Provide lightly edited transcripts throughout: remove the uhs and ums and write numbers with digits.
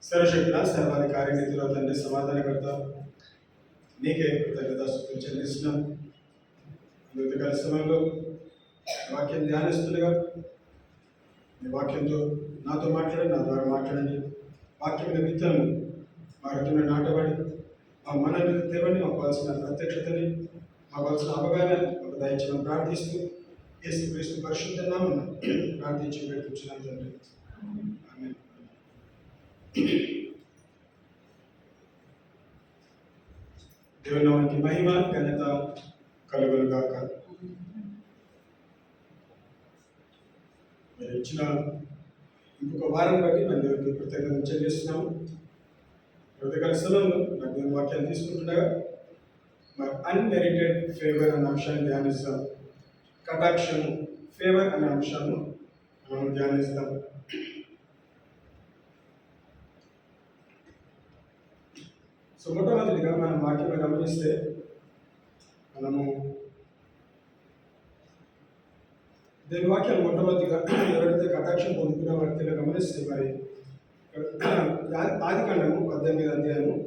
సర్వశక్తుల సర్వాధికారి నిధిలో తండ్రి సమాధానకర్త నీకే కృతజ్ఞతాస్తుతులు చెల్లిస్తున్నాం. ఉదయకాల సమయంలో వాక్యం ధ్యానిస్తుండగా మీ వాక్యంతో నాతో మాట్లాడండి, నా ద్వారా మాట్లాడండి. వాక్యం విత్తనము మా హృదయంలో నాటబడి మా మనల్ని దేవండి, మాకు కావాల్సిన ప్రత్యక్షతని, మాకు కావాల్సిన అవగాహన మాకు దయచేయమని ప్రార్థిస్తూ యేసుక్రీస్తు పరిశుద్ధ నామమున ప్రార్థించి వేడుకుంటున్నాం తండ్రి. ఆమేన్. దేవుని నామానికి మహిమ ఘనత కలుగును గాక. మీరు ఇచ్చిన ఇంకొక వారం బట్టి మన దేవునికి కృతజ్ఞతలు చెల్లిస్తున్నాము. ఉదయకాల సమయంలో నాకు నేను వాక్యాన్ని తీసుకుంటుండగా మరి అన్మెరిటెడ్ ఫేవర్ అనే అంశాన్ని ధ్యానిస్తాం. కటాక్షము, ఫేవర్ అనే అంశాన్ని మనం ధ్యానిస్తాం. సో మొట్టమొదటిగా మనం వాక్యం గమనిస్తే మనము దీని వాక్యం మొట్టమొదటిగా ఎవరైతే కటాక్షం పొందుకున్న వ్యక్తిగా గమనిస్తే మరి ఆదికాండము 18వ అధ్యాయము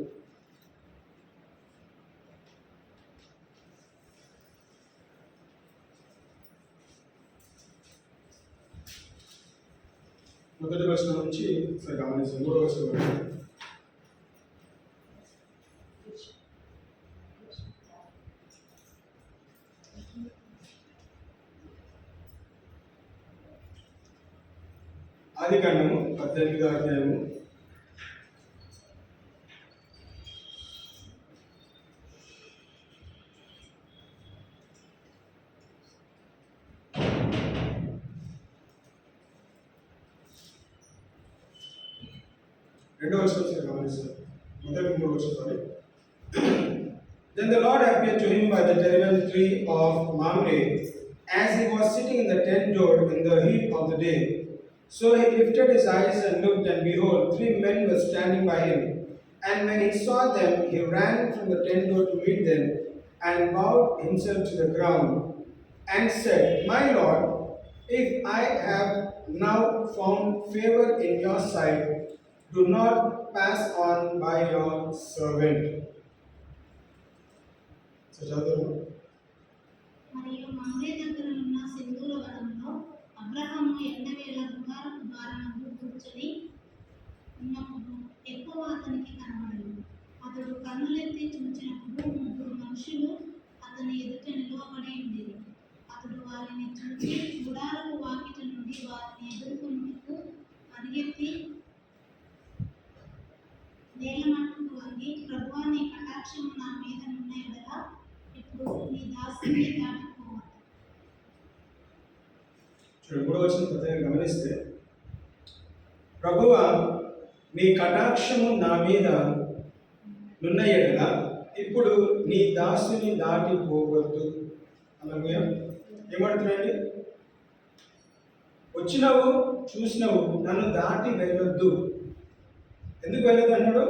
1వ వచనం నుంచి గమనిస్తాం. 3వ వచనం వరకు ఆదికాండము 18వ అధ్యాయము 2వ వచనం గమనిస్తాం. మొదటి 3 వచనాలు. Then the Lord appeared to him by the terebinth tree of Mamre, as he was sitting in the tent door in the heat of the day. So he lifted his eyes and looked, and behold, 3 men were standing by him. And when he saw them, he ran from the tent door to meet them, and bowed himself to the ground, and said, My Lord, if I have now found favor in your sight, do not pass on by your servant. మరియు Mamre దగ్గర ఉన్న సింధూర వనంలో అబ్రహాము ఎండవేళ బంగారపు ద్వారమందు కూర్చొని ఉన్నప్పుడు ఎక్కువ అతనికి కనబడలేదు. అతడు కన్నులెత్తి చూచినప్పుడు 3 మనుషులు అతని ఎదుట నిలువబడి ఉండేది. అతడు వారిని చూచి గుడారపు వాకిట నుండి వారిని ఎదుర్కొంటూ పరిగెత్తి నేల మట్టుకు వంగి, ప్రభువా, నీ కటాక్షము నా మీద నున్న ఎడల ఇప్పుడు నీ దాసుని దాటిపోవాలి. గమనిస్తే, ప్రభువా, నీ కటాక్షము నా మీద నున్న ఎడల ఇప్పుడు నీ దాసుని దాటిపోవద్దు. అలాగే ఏమంటున్నాయండి? వచ్చినావు, చూసినావు, నన్ను దాటి వెళ్ళొద్దు. ఎందుకు వెళ్ళొద్దు అన్నాడు?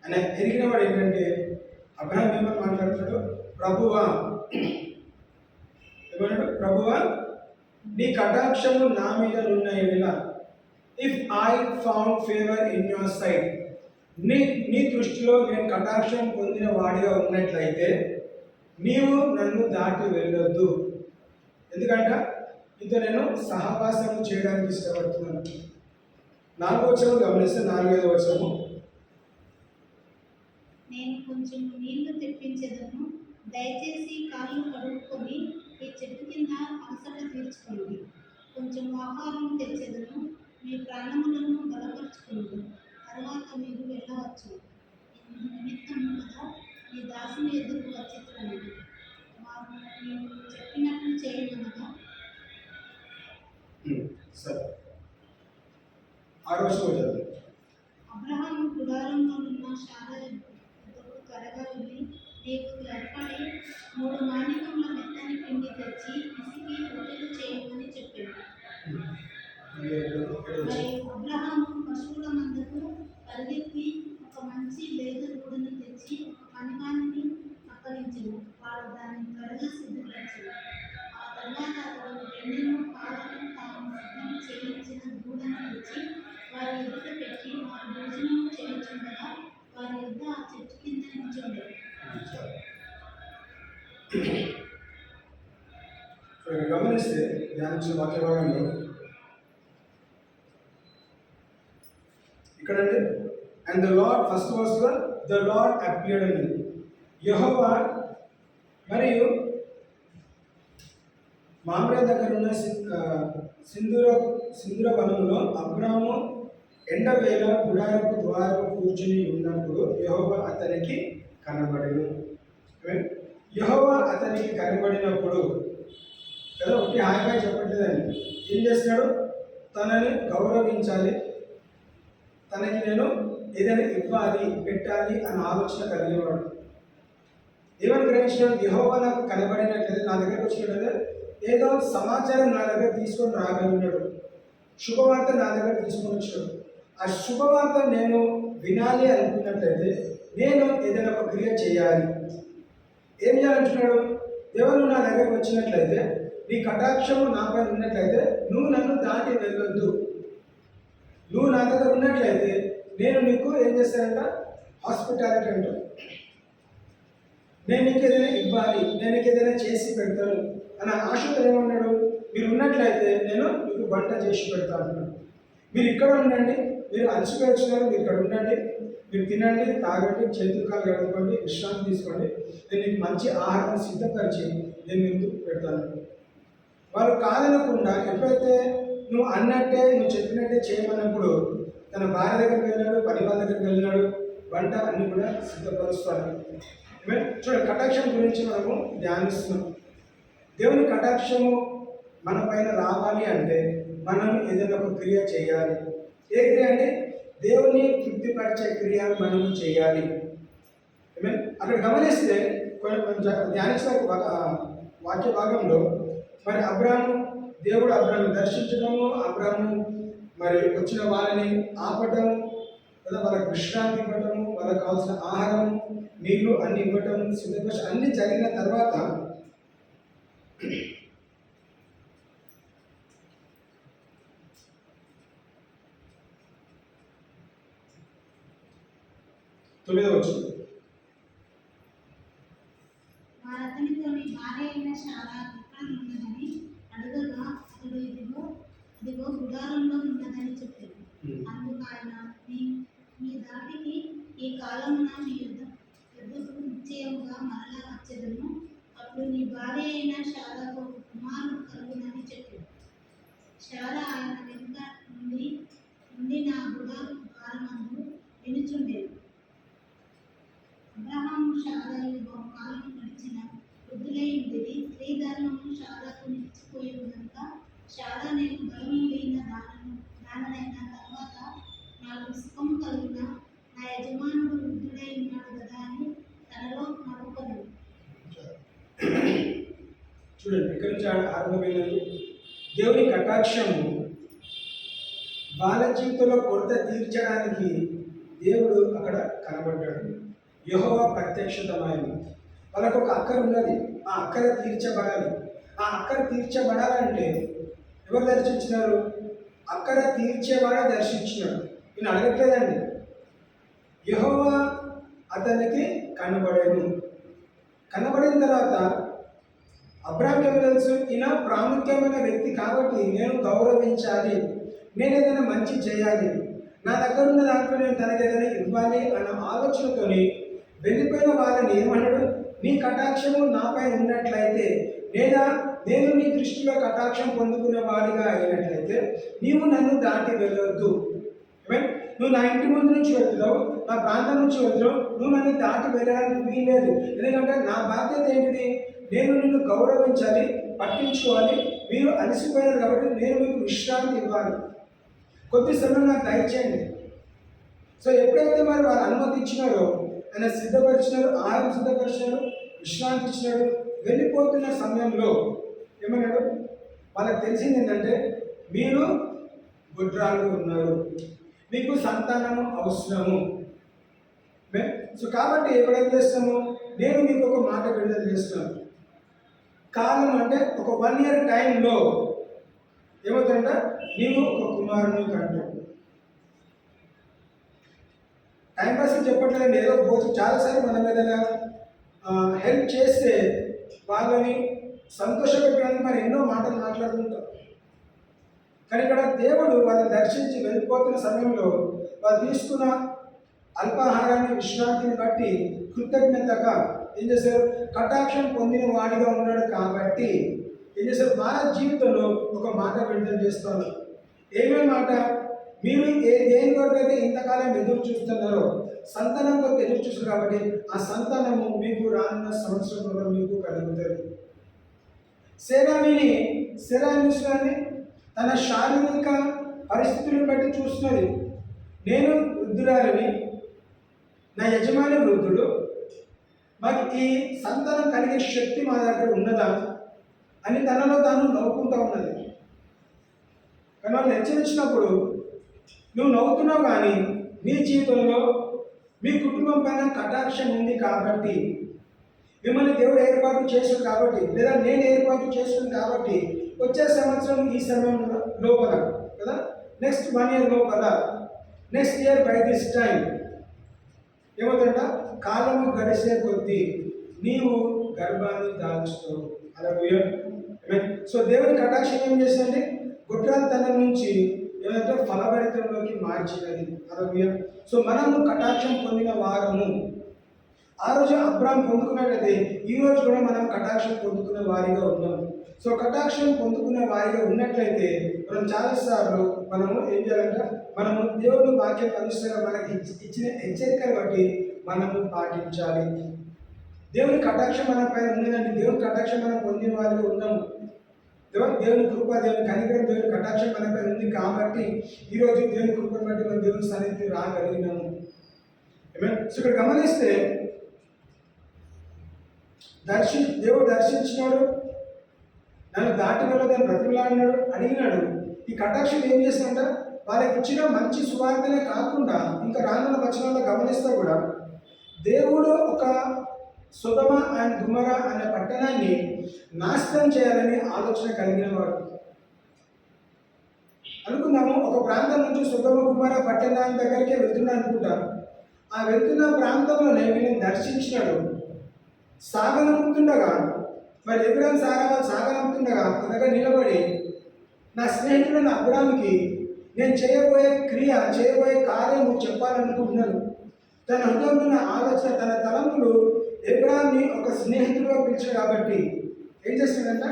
ఆయన ఎరిగిన వాడు ఏంటంటే, అబ్రహాం ఏమని మాట్లాడుతున్నాడు? ప్రభువా ఏమన్నాడు? ప్రభువా, నీ కటాక్షము నా మీద నున్న ఎడల, if I found favour in your sight, నీ దృష్టిలో నేను కటాక్షం పొందిన వాడిగా ఉన్నట్లయితే నీవు నన్ను దాటి వెళ్ళొద్దు. ఎందుకంటే ఇంత నేను సహవాసము చేయడానికి ఇష్టపడుతున్నాను. 4వ వచనం గమనిస్తే 4వ వచనము, నేను కొంచెం నీళ్లు తెప్పించేదను, దయచేసి కాళ్ళు కడుక్కొని ఈ చెట్టు కింద అలసట తీర్చుకోండి. కొంచెం ఆహారం తెచ్చేదను, మీ ప్రాణములను బలపరుచుకోండి. తర్వాత మీరు వెళ్ళవచ్చు. నిమిత్తము కదా మీ దాసుని ఎదురు వచ్చిస్తున్నాను. వారు నేను చెప్పినట్లు చేయమనగా. సరే, 6వ వచనం. అబ్రహాము గుడారంలో ఉన్న శాల త్వరగా వెళ్ళి, నీకు త్వరపడి 3 మాణికముల మెత్తని పిండి తెచ్చి పిసికి రొట్టెలు చేయమని చెప్పాడు. మరియు అబ్రహాము పశువుల మందకు పరిగెత్తి ఒక మంచి లేత గూడును తెచ్చి ఒక పనివానిని అప్పగించాడు. వాడు దాన్ని త్వరగా సిద్ధపరిచాడు. ఆ తర్వాత అతడు వెన్నెను పాలను తాము సిద్ధం చేయించిన దూడను తెచ్చి వారి ఎదుట పెట్టి వారు భోజనం చేయించుండగా వారి యొద్ద ఆ చెట్టు కింద నిల్చుండెను. ఇక్కడ గమనిస్తే ధ్యానించిన వాక్య భాగంలో ఇక్కడంటే అండ్ ద లార్డ్ ఫస్ట్ వర్స్లో ద లార్డ్ అపియర్డ్ అని యెహోవా మరియు మామ్రే దగ్గర ఉన్న సింధూర వనంలో అబ్రాము ఎండవేళ గుడారపు ద్వారపు కూర్చుని ఉన్నప్పుడు యెహోవా అతనికి కనబడెను. యెహోవా అతనికి కనబడినప్పుడు కదా ఒకటి హాయిగా చెప్పట్లేదండి. ఏం చేస్తున్నాడు? తనని గౌరవించాలి, తనకి నేను ఏదైనా ఇవ్వాలి, పెట్టాలి అన్న ఆలోచన కలిగేవాడు. ఏమని గ్రహించినాడు? యెహోవా నాకు కనబడినట్లయితే నా దగ్గరకు వచ్చినట్లయితే ఏదో సమాచారం నా దగ్గర తీసుకొని రాగలిగినాడు, శుభవార్త నా దగ్గర తీసుకొని వచ్చాడు. ఆ శుభవార్త నేను వినాలి అనుకున్నట్లయితే నేను ఏదైనా ఒక క్రియ చేయాలి. ఏం చేయాలంటున్నాడు? దేవుడు నా దగ్గరకు వచ్చినట్లయితే, నీ కటాక్షము నాపై ఉన్నట్లయితే నువ్వు నన్ను దాటి వెళ్ళొద్దు. నువ్వు నా దగ్గర ఉన్నట్లయితే నేను నీకు ఏం చేస్తానంట? హాస్పిటాలిటీ అంట. నేను నీకు ఏదైనా ఇవ్వాలి, నేను నీకు ఏదైనా చేసి పెడతాను అన్న ఆశతో ఏమన్నాడు? మీరు ఉన్నట్లయితే నేను మీకు వంట చేసి పెడతాను అన్నాడు. మీరు ఇక్కడ ఉండండి, మీరు అలసిపోయి వచ్చినారు, మీరు ఇక్కడ ఉండండి, మీరు తినండి, తాగండి, చేతులు కాలు కడుక్కోండి, విశ్రాంతి తీసుకోండి, నేను నీకు మంచి ఆహారం సిద్ధపరిచి నేను మీకు పెడతాను. వారు కాదనకుండా ఎప్పుడైతే నువ్వు అన్నట్టే నువ్వు చెప్పినట్టే చేయమన్నప్పుడు తన భార్య దగ్గరికి వెళ్ళాడు, పని వాళ్ళ దగ్గరికి వెళ్ళినాడు, వంట అన్ని కూడా సిద్ధపరుస్తాడు. చూడండి, కటాక్షం గురించి మనము ధ్యానిస్తున్నాం. దేవుని కటాక్షము మన పైన రావాలి అంటే మనం ఏదైనా ఒక క్రియ చేయాలి. ఏ క్రియ అంటే దేవుని తృప్తిపరిచే క్రియ మనము చేయాలి. అక్కడ గమనిస్తే ధ్యానించిన వాక్య భాగంలో మరి దేవుడు అబ్రాము దర్శించడము, అబ్రాము మరి వచ్చిన వాళ్ళని ఆపటము, లేదా వాళ్ళకి విశ్రాంతి ఇవ్వటము, వాళ్ళకి కావాల్సిన ఆహారం, నీళ్లు అన్ని ఇవ్వటం, సిద్ధపరిచి అన్ని జరిగిన తర్వాత తొమ్మిదవ వచనం. వారతనితో నీ భార్య అయిన శారా ఎక్కడ ఉన్నదని అడగగా అతడు ఇదిగో గుడారంలో ఉన్నదని చెప్పాడు. అందుకు ఆయన మీ దాటికి ఈ కాలమున మీ యుద్ధకు నిశ్చయముగా మరలా వచ్చేదను. అప్పుడు నీ భార్య అయిన శారాకు ఒక కుమారుడు కలుగునని చెప్పాడు. శారా ఆయన వెనుక నుండి నా గుడారు ద్వారమందు వినుచుండేది. అబ్రహాము శారాయు బహుకాలం గడిచిన వృద్ధులై ఉండేది. స్త్రీ ధర్మము శారాకు నిలిచిపోయి కనుక శారా నేను బలము లేని దానైన తర్వాత నాకు సుఖము కలిగిన నా యజమానుడు వృద్ధుడై ఉన్నాడు కదా అని తనలో నవ్వుకొనెను. చూడండి, ఇక్కడి నుంచి ఆరంభమైనది. దేవుని కటాక్షము వాళ్ళ జీవితంలో కొరత తీర్చడానికి దేవుడు అక్కడ కనబడ్డాడు. యెహోవా ప్రత్యక్షతమైన వాళ్ళకు ఒక అక్కర ఉన్నది, ఆ అక్కర తీర్చబడాలి. ఆ అక్కర తీర్చబడాలంటే ఎవరు దర్శించినారు? అక్కర తీర్చేవాడే దర్శించినాడు. ఈయన అడగట్లేదండి. యెహోవా అతనికి కనబడేను. కనబడిన తర్వాత అబ్రాహాంకి ఏమో తెలుసు, ఈయన ప్రాముఖ్యమైన వ్యక్తి కాబట్టి నేను గౌరవించాలి, నేను ఏదైనా మంచి చేయాలి, నా దగ్గర ఉన్న దాంట్లో నేను తనకి ఏదైనా ఇవ్వాలి అన్న ఆలోచనతోని వెళ్ళిపోయిన వాళ్ళని ఏమన్నాడు? నీ కటాక్షము నాపై ఉన్నట్లయితే, లేదా నేను నీ దృష్టిలో కటాక్షం పొందుకునే వాడిగా అయినట్లయితే నీవు నన్ను దాటి వెళ్ళొద్దు. నువ్వు నా ఇంటి ముందు నుంచి వెళ్తున్నావు, నా ప్రాంతం నుంచి వెళ్తున్నావు, నువ్వు నన్ను దాటి వెళ్ళడానికి వీల్లేదు. ఎందుకంటే నా బాధ్యత ఏంటిది? నేను నిన్ను గౌరవించాలి, పట్టించుకోవాలి. మీరు అలసిపోయారు కాబట్టి నేను మీకు విశ్రాంతి ఇవ్వాలి, కొద్ది సమయం నాకు దయచేయండి. సో ఎప్పుడైతే మరి వారు అనుమతి ఇచ్చినారో, ఆయన సిద్ధపరిచినారు, ఆహారం సిద్ధపరిచినారు, విశ్రాంతి ఇచ్చినాడు. వెళ్ళిపోతున్న సమయంలో ఏమన్నాడు? వాళ్ళకి తెలిసింది ఏంటంటే మీరు గుడ్రాలు ఉన్నారు, మీకు సంతానము అవసరము. సో కాబట్టి ఎప్పుడేం చేస్తాము? నేను మీకు ఒక మాట విడుదల చేస్తున్నాను. కాలం అంటే ఒక 1 year టైంలో ఏమవుతుందంట, నీవు ఒక కుమారుని కంటావు. టైంపాస్ చెప్పట్లేదండి, ఏదో పోతే చాలాసార్లు మనం ఏదైనా హెల్ప్ చేస్తే వాళ్ళని సంతోషపెట్టడానికి మనం ఎన్నో మాటలు మాట్లాడుతుంటాం. కానీ ఇక్కడ దేవుడు వాళ్ళని దర్శించి వెళ్ళిపోతున్న సమయంలో వాళ్ళు తీసుకున్న అల్పాహారాన్ని, విశ్రాంతిని బట్టి కృతజ్ఞతగా ఏం చేశారు, కటాక్షం పొందిన వాడిగా ఉన్నాడు కాబట్టి ఏం చేశారు, మన జీవితంలో ఒక మాట విడుదల చేస్తాను. ఏమేమి మాట? మీరు దేని కొరకైతే ఇంతకాలం ఎదురు చూస్తున్నారో, సంతానం కొరకు ఎదురు చూస్తారు కాబట్టి ఆ సంతానము మీకు రానున్న సంవత్సరంలో మీకు కలుగుతుంది. సేరాని తన శారీరక పరిస్థితులను బట్టి చూస్తున్నది. నేను వృద్ధురాలిని, నా యజమాని వృద్ధుడు, మాకు ఈ సంతానం కలిగే శక్తి మా దగ్గర ఉన్నదా అని తనలో తాను నవ్వుకుంటూ ఉన్నది. కానీ వాళ్ళు హెచ్చరించినప్పుడు, నువ్వు నవ్వుతున్నావు కానీ నీ జీవితంలో మీ కుటుంబం పైన కటాక్షం ఉంది కాబట్టి, మిమ్మల్ని దేవుడు ఏర్పాటు చేశాడు కాబట్టి, లేదా నేను ఏర్పాటు చేశాను కాబట్టి వచ్చే సంవత్సరం ఈ సమయం లోపల కదా, నెక్స్ట్ 1 year లోపల, next year by this time ఏమవుతుందంట, కాలము గడిచే కొద్దీ నీవు గర్భాన్ని దాల్చుతావు. హల్లెలూయా. సో దేవుని కటాక్షం ఏం చేసిందండి, గుడ్రాతనం నుంచి ఏమంటే ఫలభరితంలోకి మార్చినది. హల్లెలూయా. సో మనము కటాక్షం పొందిన వారము. ఆ రోజు అబ్రాహాం పొందుకున్నట్లయితే ఈ రోజు కూడా మనం కటాక్షం పొందుకున్న వారిగా ఉన్నాం. సో కటాక్షం పొందుకున్న వారిగా ఉన్నట్లయితే మనం చాలాసార్లు మనము ఏం చేయాలంటే, మనము దేవుని వాక్యం అనుసరంగా మనకి ఇచ్చిన హెచ్చరికను బట్టి మనము పాటించాలి. దేవుని కటాక్షం మన పైన ఉన్నదండి. దేవుని కటాక్షం మనం పొందిన వారిగా ఉన్నాము. దేవుని కృప, దేవుని కనికరం, దేవుని కటాక్షం మన పైన ఉంది కాబట్టి ఈరోజు దేవుని కృపను బట్టి మనం దేవుని సన్నిధికి రాగలిగినాము. సో ఇక్కడ గమనిస్తే దేవుడు దర్శించినాడు, నన్ను దాటి వెళ్ళదని బ్రతిమలాడినాడు, అడిగినాడు. ఈ కటాక్షం ఏం చేసిందంట, వాళ్ళకి ఇచ్చిన మంచి సువార్తనే కాకుండా ఇంకా రానున్న వచనాల్లో గమనిస్తే కూడా దేవుడు ఒక సొదొమ అండ్ గుమొర్రా అనే పట్టణాన్ని నాశనం చేయాలని ఆలోచన కలిగిన వాడు. అనుకుందాము, ఒక ప్రాంతం నుంచి సొదొమ గుమొర్రా పట్టణాన్ని దగ్గరికే వెళ్తున్నా అనుకుంటాను. ఆ వెళ్తున్న ప్రాంతంలోనే వీళ్ళని దర్శించినాడు. సాగనంపుతుండగా, మరి అబ్రాహాము సాగనంపుతుండగా ఒక దగ్గర నిలబడి, నా స్నేహితుడైన అబ్రాహాముకి నేను చేయబోయే కార్యం చెప్పాలనుకుంటున్నాను. తన హృదయంలో ఉన్న ఆలోచన, తన తలంపులు అబ్రాహాముని ఒక స్నేహితుడుగా పిలిచాడు కాబట్టి ఏం చేస్తుందంట,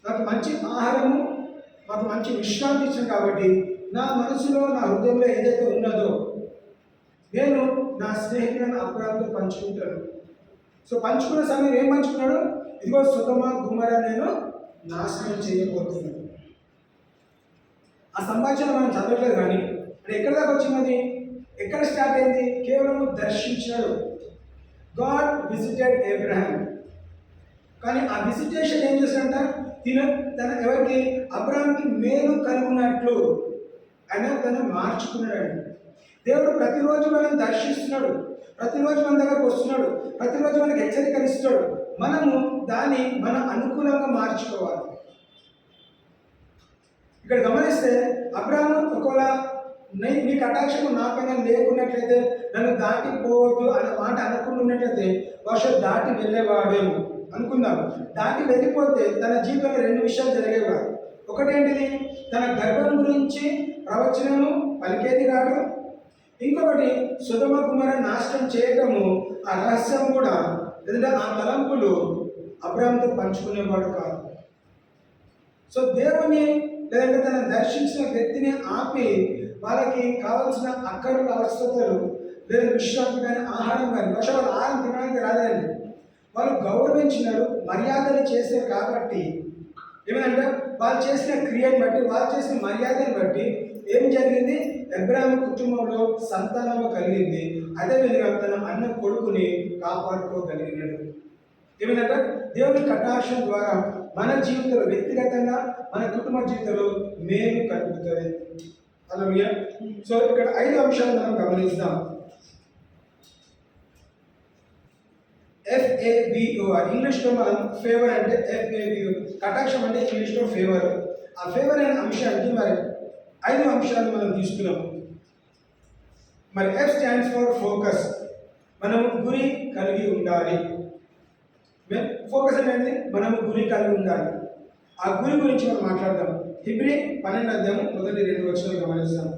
నాకు మంచి ఆహారము, మాకు మంచి విశ్రాంతి ఇచ్చాను కాబట్టి నా మనసులో, నా హృదయంలో ఏదైతే ఉన్నదో నేను నా స్నేహితులను అబ్రాహాముతో పంచుకుంటాను. సో పంచుకున్న సమయం ఏం పంచుకున్నాడు, ఇదిగో సొదొమ గుమొర్రా నేను నాశనం చేయబోతున్నాను. ఆ సంభాషణ మనం చదవట్లేదు కానీ అది ఎక్కడి దాకా వచ్చినది, ఎక్కడ స్టార్ట్ అయింది, కేవలం దర్శించాడు. God visited Abraham. కానీ ఆ విజిటేషన్ ఏం చేశాడంట, తన ఎవరికి, అబ్రహాంకి మేలు కలుగునట్లు ఆయన తను మార్చుకున్నాడు. దేవుడు ప్రతిరోజు మనం దర్శిస్తున్నాడు, ప్రతిరోజు మన దగ్గరకు వస్తున్నాడు, ప్రతిరోజు మనకు హెచ్చరికలు ఇస్తున్నాడు. మనము దాన్ని మన అనుకూలంగా మార్చుకోవాలి. ఇక్కడ గమనిస్తే అబ్రాహాము ఒకవేళ నీ కటాక్షము నా పైన లేకున్నట్లయితే, నన్ను దాటిపోవద్దు అన్న మాట అనుకుంటున్నట్లయితే బహుశా దాటి వెళ్ళేవాడేమో అనుకుందాం. దాటి వెళ్ళిపోతే తన జీవితంలో 2 విషయాలు జరిగేవాడు. ఒకటేంటిది, తన గర్భం గురించి ప్రవచనము పలికేది కాదు. ఇంకొకటి, సొదొమ గుమొర్రా నాశనం చేయటము, ఆ రహస్యం కూడా లేదా ఆ తలంపులు అబ్రాహాముతో పంచుకునేవాడు కాదు. సో దేవుని లేదంటే తన దర్శించిన వ్యక్తిని ఆపి వాళ్ళకి కావాల్సిన అక్కర్ల అవసరతలు లేదా విశ్రాంతి కానీ ఆహారం కానీ, బహుశా వాళ్ళు ఆహారం తినడానికి రాలేదండి, వాళ్ళు గౌరవించినారు, మర్యాదలు చేశారు. కాబట్టి ఏమంటే వాళ్ళు చేసిన క్రియను బట్టి, వాళ్ళు చేసిన మర్యాదను బట్టి ఏం జరిగింది, అబ్రాహాము కుటుంబంలో సంతానము కలిగింది. అదేవిధంగా తన అన్న కొడుకుని కాపాడుకోగలిగినాడు. ఏమంటే దేవుని కటాక్షం ద్వారా మన జీవితంలో, వ్యక్తిగతంగా మన కుటుంబ జీవితంలో మేలు కలుగుతుంది. హల్లెలూయా. సో ఇక్కడ 5 అంశాలు మనం గమనిస్తాం. FAVOR ఇంగ్లీష్లో మనం ఫేవర్ అంటే FAVOR, కటాక్షం అంటే ఇంగ్లీష్లో ఫేవర్. ఆ ఫేవర్ అనే అంశానికి మరి 5 అంశాలు మనం తీసుకున్నాం. మరి F స్టాండ్స్ ఫర్ ఫోకస్. మనం గురి కలిగి ఉండాలి. ఫోకస్ అనేది మనం గురి కలిగి ఉండాలి. ఆ గురి గురించి మనం మాట్లాడదాం. హెబ్రీ 12 అధ్యాయం మొదటి 2 వచనాలు గమనిస్తాం.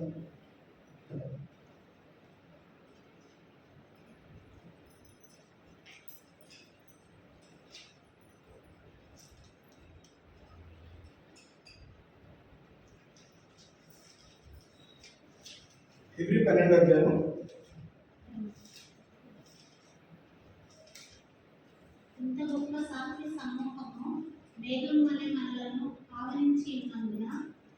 హెబ్రీ 12 అధ్యాయం ఇంత గొప్ప సాక్షి సమూహము మేఘం వలె మనలను ఆవరించి ఉన్నందున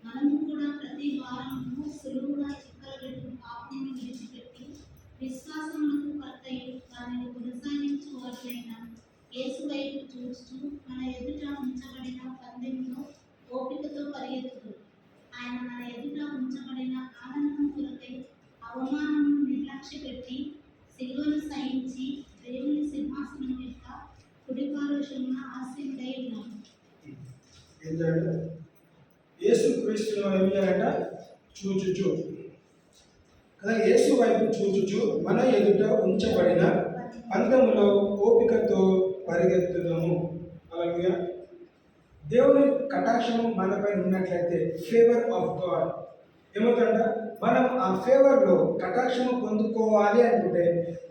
మనము కూడా ప్రతి వారము సులువుగా చిక్కలబెట్టు పాపమును విడిచిపెట్టి విశ్వాసమునకు కర్తయు దానిని కొనసాగించువాడైన యేసు వైపు చూస్తూ మన ఎదుట ఉంచబడిన పందెంలో ఓపికతో పరిగెత్తుదు. ఆయన మన ఎదుట ఉంచబడిన ఆనందం కొరకై అవమానమును నిర్లక్ష్యపెట్టి సిలువను సహించి దేవుని సింహాసనం యొక్క కుడిపార్శ్వమున ఆసీనుడై ఉన్నాడు. ఏంటంటే యేసు క్రీస్తును ఏం చేయాలంట? చూచుచు కదా, యేసు వైపు చూచుచు మన ఎదుట ఉంచబడిన పందెములో ఓపికతో పరిగెత్తుదాము. అలాగే దేవుని కటాక్షము మనపై ఉన్నట్లయితే ఫేవర్ ఆఫ్ గాడ్ ఏమవుతుందంట? మనం ఆ ఫేవర్లో కటాక్షము పొందుకోవాలి అనుకుంటే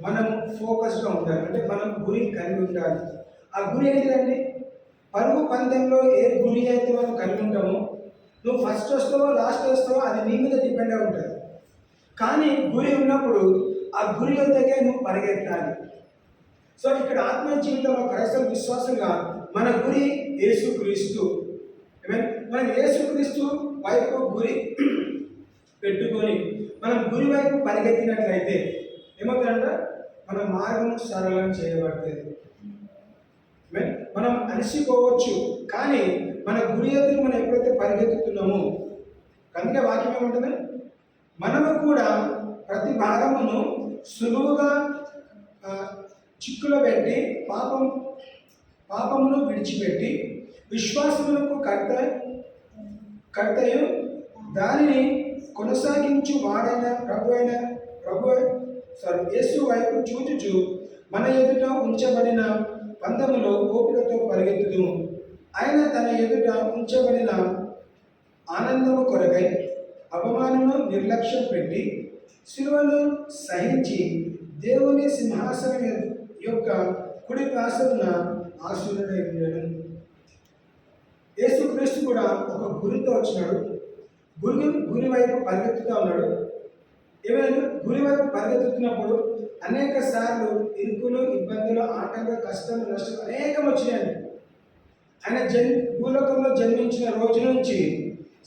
మనం ఫోకస్గా ఉండాలి. అంటే మనం గురి కలిగి ఉండాలి. ఆ గురి ఏంటిదండి? పరుగు పందెంలో ఏ గురి అయితే మనం కలిగి ఉంటామో, నువ్వు ఫస్ట్ వస్తావో లాస్ట్ వస్తావో అది నీ మీద డిపెండ్ అయి ఉంటుంది. కానీ గురి ఉన్నప్పుడు ఆ గురి వద్దకే నువ్వు పరిగెత్తాలి. సో ఇక్కడ ఆత్మ జీవితంలో క్రైస్తవ విశ్వాసంగా మన గురి యేసుక్రీస్తు. మనం యేసుక్రీస్తు వైపు గురి పెట్టుకొని మనం గురి వైపు పరిగెత్తినట్లయితే ఏమవుతుందంటే మన మార్గం సరళం చేయబడుతుంది. మనం అలసిపోవచ్చు, కానీ మన గురి ఎదురు మనం ఎప్పుడైతే పరిగెత్తుతున్నామో, అందుకే వాక్యం ఏమంటుంది? మనము కూడా ప్రతి భాగమును సులువుగా చిక్కులో పెట్టి పాపమును విడిచిపెట్టి విశ్వాసమునకు కర్తయు దానిని కొనసాగించు వాడైన యేసు వైపు చూచుచు మన ఎదుట ఉంచబడిన పందెములో ఓపికతో పరిగెత్తుదుము. ఆయన తన ఎదుట ఉంచబడిన ఆనందము కొరకై అవమానము నిర్లక్ష్యం పెట్టి సిలువను సహించి దేవుని సింహాసనం యొక్క కుడి పార్శ్వమున ఆసీనుడై ఉన్నాడు. యేసుక్రీస్తు కూడా ఒక గురితో వచ్చినాడు. గురి వైపు పరిగెత్తుతూ ఉన్నాడు. ఏమైనా గురి వైపు పరిగెత్తుతున్నప్పుడు అనేక సార్లు ఇరుకులు, ఇబ్బందులు, ఆటంకం, కష్టం, నష్టం అనేకం వచ్చినాయండి. ఆయన భూలోకంలో జన్మించిన రోజు నుంచి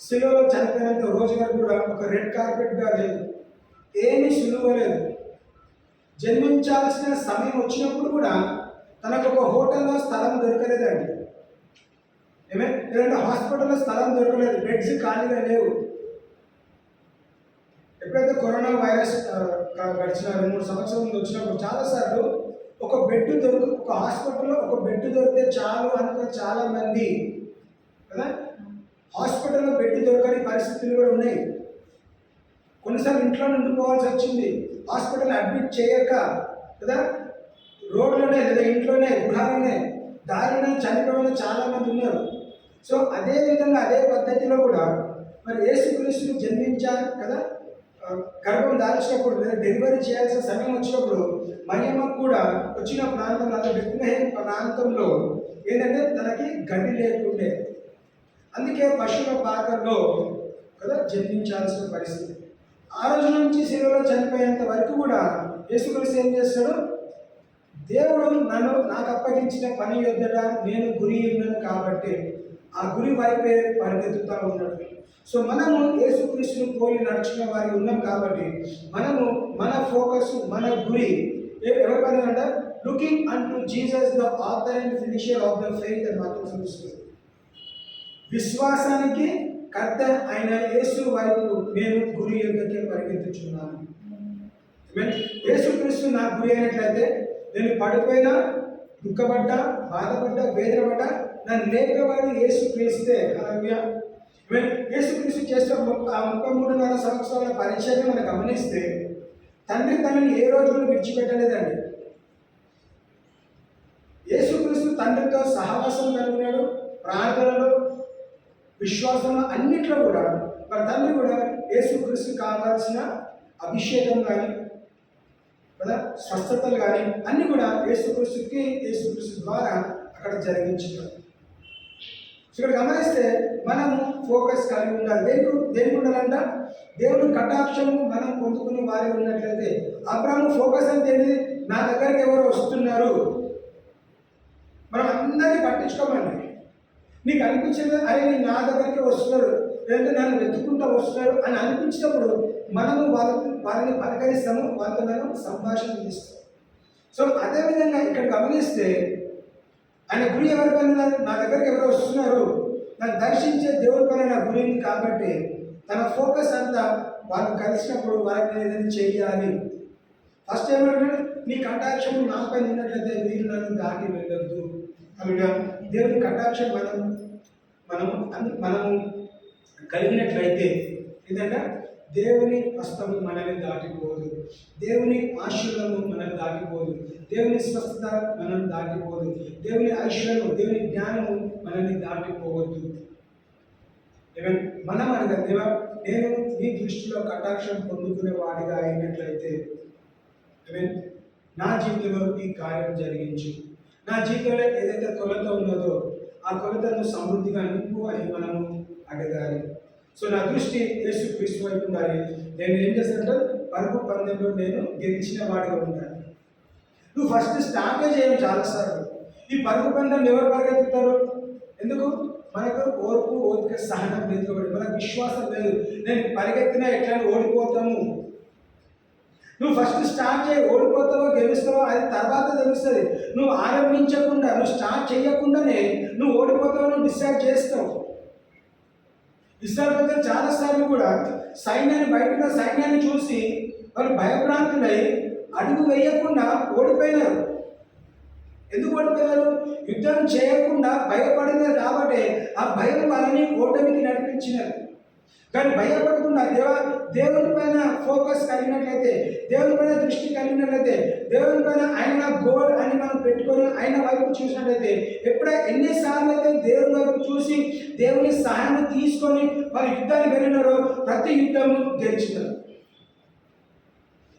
సిలువలో చనిపోయినంత రోజు వరకు కూడా ఒక రెడ్ కార్పెట్గా లేదు, ఏమీ సులువ లేదు. జన్మించాల్సిన సమయం వచ్చినప్పుడు కూడా తనకు ఒక హోటల్లో స్థలం దొరకలేదండి. లేదంటే హాస్పిటల్లో స్థలం దొరకలేదు, బెడ్స్ ఖాళీగా లేవు. ఎప్పుడైతే కరోనా వైరస్ గడిచిన 2-3 సంవత్సరాల ముందు వచ్చినప్పుడు చాలాసార్లు ఒక హాస్పిటల్లో ఒక బెడ్ దొరికితే చాలు అనుకున్న చాలా మంది కదా, హాస్పిటల్లో బెడ్ దొరకని పరిస్థితులు కూడా ఉన్నాయి. కొన్నిసార్లు ఇంట్లో ఉండిపోవాల్సి వచ్చింది, హాస్పిటల్ అడ్మిట్ చేయక కదా, రోడ్లోనే లేదా ఇంట్లోనే గృహాలనే దారిలోనే చనిపోయిన చాలామంది ఉన్నారు. సో అదే విధంగా అదే పద్ధతిలో కూడా మరి యేసుక్రీస్తును జన్మించారు కదా, గర్భం దాల్చినప్పుడు లేదా డెలివరీ చేయాల్సిన సమయం వచ్చినప్పుడు మరియమ్మకు కూడా వచ్చిన ప్రాంతంలో అంటే బెత్లెహేము ప్రాంతంలో ఏంటంటే తనకి గడ్డి లేకుండే, అందుకే పశువుల పాకల్లో కదా జన్మించాల్సిన పరిస్థితి. ఆ రోజు నుంచి సిలువలో చనిపోయేంత వరకు కూడా యేసుక్రీస్తు ఏం చేస్తాడు? దేవుడు నాకు అప్పగించిన పని యొద్దట నేను గురి ఉన్నాను కాబట్టి ఆ గురి వైపే పరిగెత్తుతూ ఉన్నాడు. సో మనము యేసుక్రీస్తును పోలి నడుచుకున్న వారి ఉన్నాం కాబట్టి మనము మన ఫోకస్, మన గురి ఎవరిపైన అంటే లుకింగ్ అంటూ Jesus the author and finisher of the faith అని మాత్రం చూపిస్తుంది. విశ్వాసానికి కర్త అయిన యేసు వైపు నేను గురి యొద్దకే పరిగెత్తుచున్నాను. యేసుక్రీస్తు నా గురి అయినట్లయితే నేను పడిపోయినా, దుఃఖపడ్డా, బాధపడ్డా, వేదనపడ్డా నన్ను లేపేవాడు యేసుక్రీస్తే. హల్లెలూయా. యేసుక్రీస్తు చేసిన 33.5 సంవత్సరాల పరిచయం మనం గమనిస్తే తండ్రి తనని ఏ రోజు విడిచిపెట్టలేదండి. యేసుక్రీస్తు తండ్రితో సహవాసం కలిగినాడు. ప్రార్థనలో, విశ్వాసంలో, అన్నిట్లో కూడా మరి తండ్రి కూడా యేసుక్రీస్తు కావాల్సిన అభిషేకం కానీ కదా స్వస్థతలు కానీ అన్నీ కూడా యేసుక్రీస్తు ద్వారా అక్కడ జరిగించుతారు. ఇక్కడ గమనిస్తే మనము ఫోకస్ కలిగి ఉండాలి. దేనికి ఉండాలంట? దేవుని కటాక్షము మనం పొందుకునే వారి ఉన్నట్లయితే అబ్రాహాము ఫోకస్ అంటే ఏంటి? నా దగ్గరికి ఎవరు వస్తున్నారు. మనం అందరినీ పట్టించుకోమండి. నీకు అనిపించేది అరే నీ నా దగ్గరికి వస్తున్నారు లేదంటే నన్ను వెతుక్కుంటూ వస్తున్నారు అని అనిపించినప్పుడు మనము వారిని పలకరిస్తాము, వాళ్ళతో మనం సంభాషణ తీస్తాం. సో అదేవిధంగా ఇక్కడ గమనిస్తే ఆయన గురి ఎవరి పైన? నా దగ్గరికి ఎవరు వస్తున్నారు, నన్ను దర్శించే దేవుడి పైన నా గురి ఉంది. కాబట్టి తన ఫోకస్ అంతా వాళ్ళు కలిసినప్పుడు వారికి ఏదైనా చేయాలి. ఫస్ట్ ఏమంటున్నాడు? నీ కటాక్షం నాపై ఉన్నట్లయితే వీరు నన్ను దాటి వెళ్ళొద్దు. అలా దేవుని కటాక్షం మనము కలిగినట్లయితే ఏంటంటే దేవుని హస్తము మనల్ని దాటిపోదు, దేవుని ఆశీర్వాదము మనల్ని దాటిపోదు, దేవుని స్వస్థత మనల్ని దాటిపోదు, దేవుని ఐశ్వర్యము, దేవుని జ్ఞానము మనల్ని దాటిపోవద్దు. మనం అడగ దేవా నేను నీ దృష్టిలో కటాక్షం పొందుకునే వాడిగా అయినట్లయితే నా జీవితంలో ఈ కార్యం జరిగించు. నా జీవితంలో ఏదైతే కొలత ఉన్నదో ఆ కొలతను సమృద్ధిగా నింపు అని మనము అడగాలి. సో నా దృష్టి యేసుక్రీస్తు వైపు ఉండాలి. నేను ఏం చేస్తానంటే పరుగు పందెంలో నేను గెలిచిన వాడిగా ఉండాలి. నువ్వు ఫస్ట్ స్టార్టే చేయడం చాలాసార్లు. ఈ పరుగు పందెం ఎవరు పరిగెత్తుతారు? ఎందుకు? మనకు ఓర్పు, ఓపిక, సహనం లేదు కాబట్టి, మనకు విశ్వాసం లేదు. నేను పరిగెత్తినా ఎట్లా ఓడిపోతాము. నువ్వు ఫస్ట్ స్టార్ట్ చేయి, ఓడిపోతావో గెలుస్తావో అది తర్వాత తెలుస్తుంది. నువ్వు ఆరంభించకుండా, నువ్వు స్టార్ట్ చేయకుండానే నువ్వు ఓడిపోతావో నువ్వు డిసైడ్ చేస్తావు. ఇస్రాయేలు చాలాసార్లు కూడా బయటలో సైన్యాన్ని చూసి వాళ్ళు భయభ్రాంతులై అడుగు వేయకుండా ఓడిపోయినారు. ఎందుకు ఓడిపోయారు? యుద్ధం చేయకుండా భయపడినారు కాబట్టి ఆ భయం వాళ్ళని ఓటమికి నడిపించినారు. కానీ భయపడకుండా దేవుని పైన ఫోకస్ కలిగినట్లయితే, దేవుని పైన దృష్టి కలిగినట్లయితే, దేవుని పైన ఆయన గోల్ అని మనం పెట్టుకొని ఆయన వైపు చూసినట్లయితే, ఎన్నిసార్లు అయితే దేవుని వైపు చూసి దేవుని సహాయం తీసుకొని వారి యుద్ధాన్ని వెళ్ళినారో ప్రతి యుద్ధము గెలిచినారు.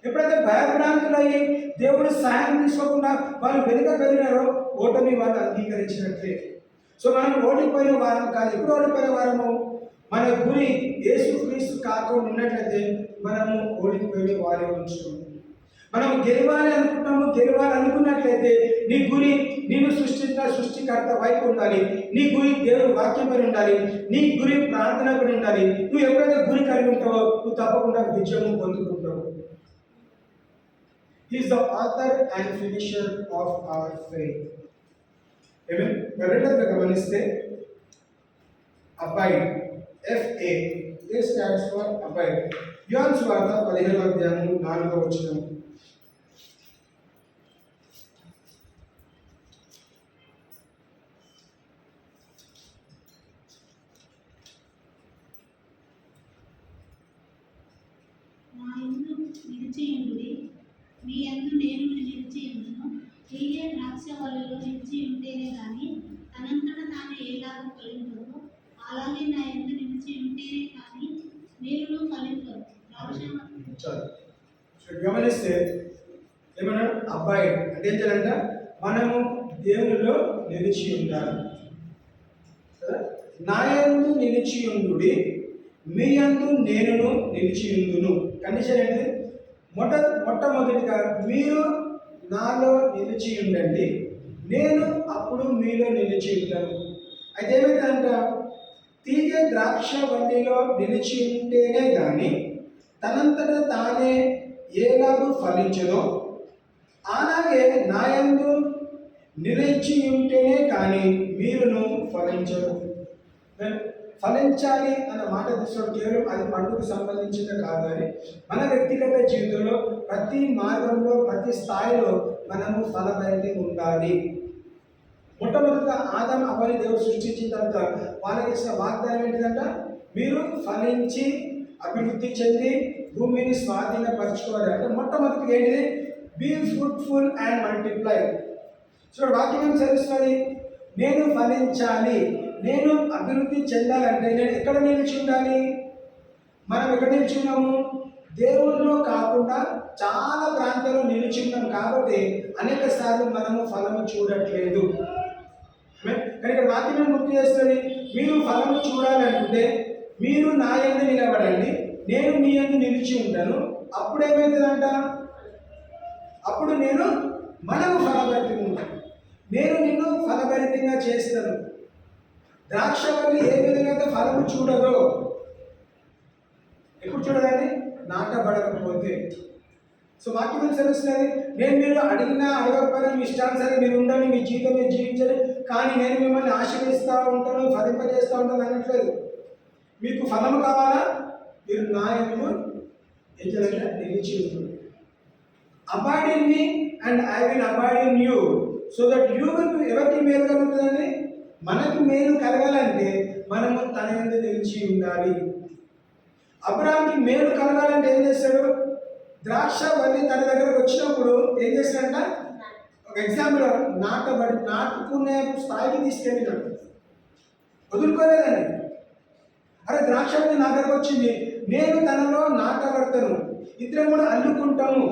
ఎప్పుడైతే భయభ్రాంతులయ్యి దేవుని సహాయం తీసుకోకుండా వాళ్ళు వెనుక వెళ్ళినారో ఓటమి వాళ్ళు అంగీకరించినట్లే. సో మనం ఓడిపోయిన వారం కాదు. ఎప్పుడు ఓడిపోయిన వారము? మన గురి యేసుక్రీస్తు కాకుండా ఉన్నట్లయితే మనము ఓడిపోయే వారి ఉంచుతాము. మనం గెలవాలి అనుకున్నట్లయితే నీ గురి నేను సృష్టికర్త వైపు ఉండాలి. నీ గురి దేవుని వాక్యం పైన ఉండాలి. నీ గురి ప్రార్థన పైన ఉండాలి. నువ్వు ఎప్పుడైతే గురి కలిగి ఉంటావో నువ్వు తప్పకుండా విజయము పొందుకుంటావు. He is the author and finisher of our faith. Amen. రెండోది గమనిస్తే abide, FA, this stands for abide. యోహాను సువార్త 15వ అధ్యాయం 4వ వచనం. నా యందు నిలిచియుండుడి, మీ యందు నేను నిలిచియుండును. తీగె ద్రాక్షవల్లిలో నిలిచి ఉంటేనే కానీ తనంతట తాను ఎలాగో ఫలించదు, అలాగే నా యందు నిలిచి ఉంటేనే కానీ మీరును ఫలించరు. గమనిస్తే ఏమన్నాడు? అబ్బాయి అంటే ఏం చేయాలంట? మనము దేవునిలో నిలిచి ఉండాలి. నా యందు నిలిచి ఉండుడి, మీ యందు నేనును నిలిచి ఉండును. కండిషన్ ఏంటి? మొట్టమొదటిగా మీరు నాలో నిలిచి ఉండండి, నేను అప్పుడు మీలో నిలిచి ఉంటాను. అయితే ఏమైందంట? తీగ ద్రాక్షవల్లిలో నిలిచి ఉంటేనే కానీ తనంతట తానే ఏలాగూ ఫలించదో, అలాగే నా యందు నిలిచి ఉంటేనే కానీ మీరును ఫలించరు. ఫలించాలి అన్న మాట తీసుకోవడం కేవలం అది పండుగకు సంబంధించింది కాదు, కానీ మన వ్యక్తిగత జీవితంలో ప్రతి మార్గంలో ప్రతి స్థాయిలో మనము ఫలభరితంగా ఉండాలి. మొట్టమొదటిగా ఆదాము అవ్వని దేవుడు సృష్టించిన తర్వాత వాళ్ళకి ఇచ్చిన వాగ్దానం ఏంటిదంట? మీరు ఫలించి అభివృద్ధి చెంది భూమిని స్వాధీనపరచుకోవాలి. అంటే మొట్టమొదటిగా ఏంటిది? Be fruitful and multiply. చూడండి వాక్యం ఏం చదువుతుంది? నేను ఫలించాలి, నేను అభివృద్ధి చెందాలంటే నేను ఎక్కడ నిలిచి ఉండాలి? మనం ఎక్కడ నిలిచి ఉన్నాము? దేవుడిలో కాకుండా చాలా ప్రాంతాల్లో నిలిచి ఉన్నాం కాబట్టి అనేక సార్లు మనము ఫలము చూడట్లేదు. కనుక వాక్యం గుర్తు చేస్తుంది, మీరు ఫలము చూడాలనుకుంటే మీరు నా యందు నిలబడండి, నేను మీ యందు నిలిచి ఉంటాను. అప్పుడు ఏమవుతుందంట? అప్పుడు నేను మనము ఫలభరితంగా ఉంటాను, నేను నిన్ను ఫలభరితంగా చేస్తాను. ద్రాక్షవల్లి ఏ విధంగా అయితే ఫలము చూడదో, ఎప్పుడు చూడదండి? నాటబడకపోతే. సో వాక్యం తెలుస్తుంది, నేను మీరు అడిగినా అడగకపోయినా మీ ఇష్టానుసారం మీరు ఉండండి, మీ జీవితం మీరు జీవించండి, కానీ నేను మిమ్మల్ని ఆశీర్వదిస్తూ ఉంటాను, ఫలింపజేస్తూ ఉంటాను అనట్లేదు. మీకు ఫలము కావాలా? మీరు నా యందు ఏం చేయాలంటే నిలిచి ఉంటుంది. Avoid in me and I will avoid in you so that you will. ఎవరికి మేలు కలుగుతుందండి? మనకు మేలు కలగాలంటే మనము తన యందు నిలిచి ఉండాలి. అబ్రాహాంకి మేలు కలగాలంటే ఏం చేస్తాడు? ద్రాక్ష వల్లి తన దగ్గరకు వచ్చినప్పుడు ఏం చేస్తాడంట? ఒక ఎగ్జాంపుల్, నాటుకునే స్థాయికి తీసుకెళ్ళినాడు, వదులుకోలేదండి. అరే ద్రాక్ష వల్లి నా దగ్గరకు వచ్చింది, నేను తనలో నాటబడతాను, ఇద్దరం కూడా అల్లుకుంటాము.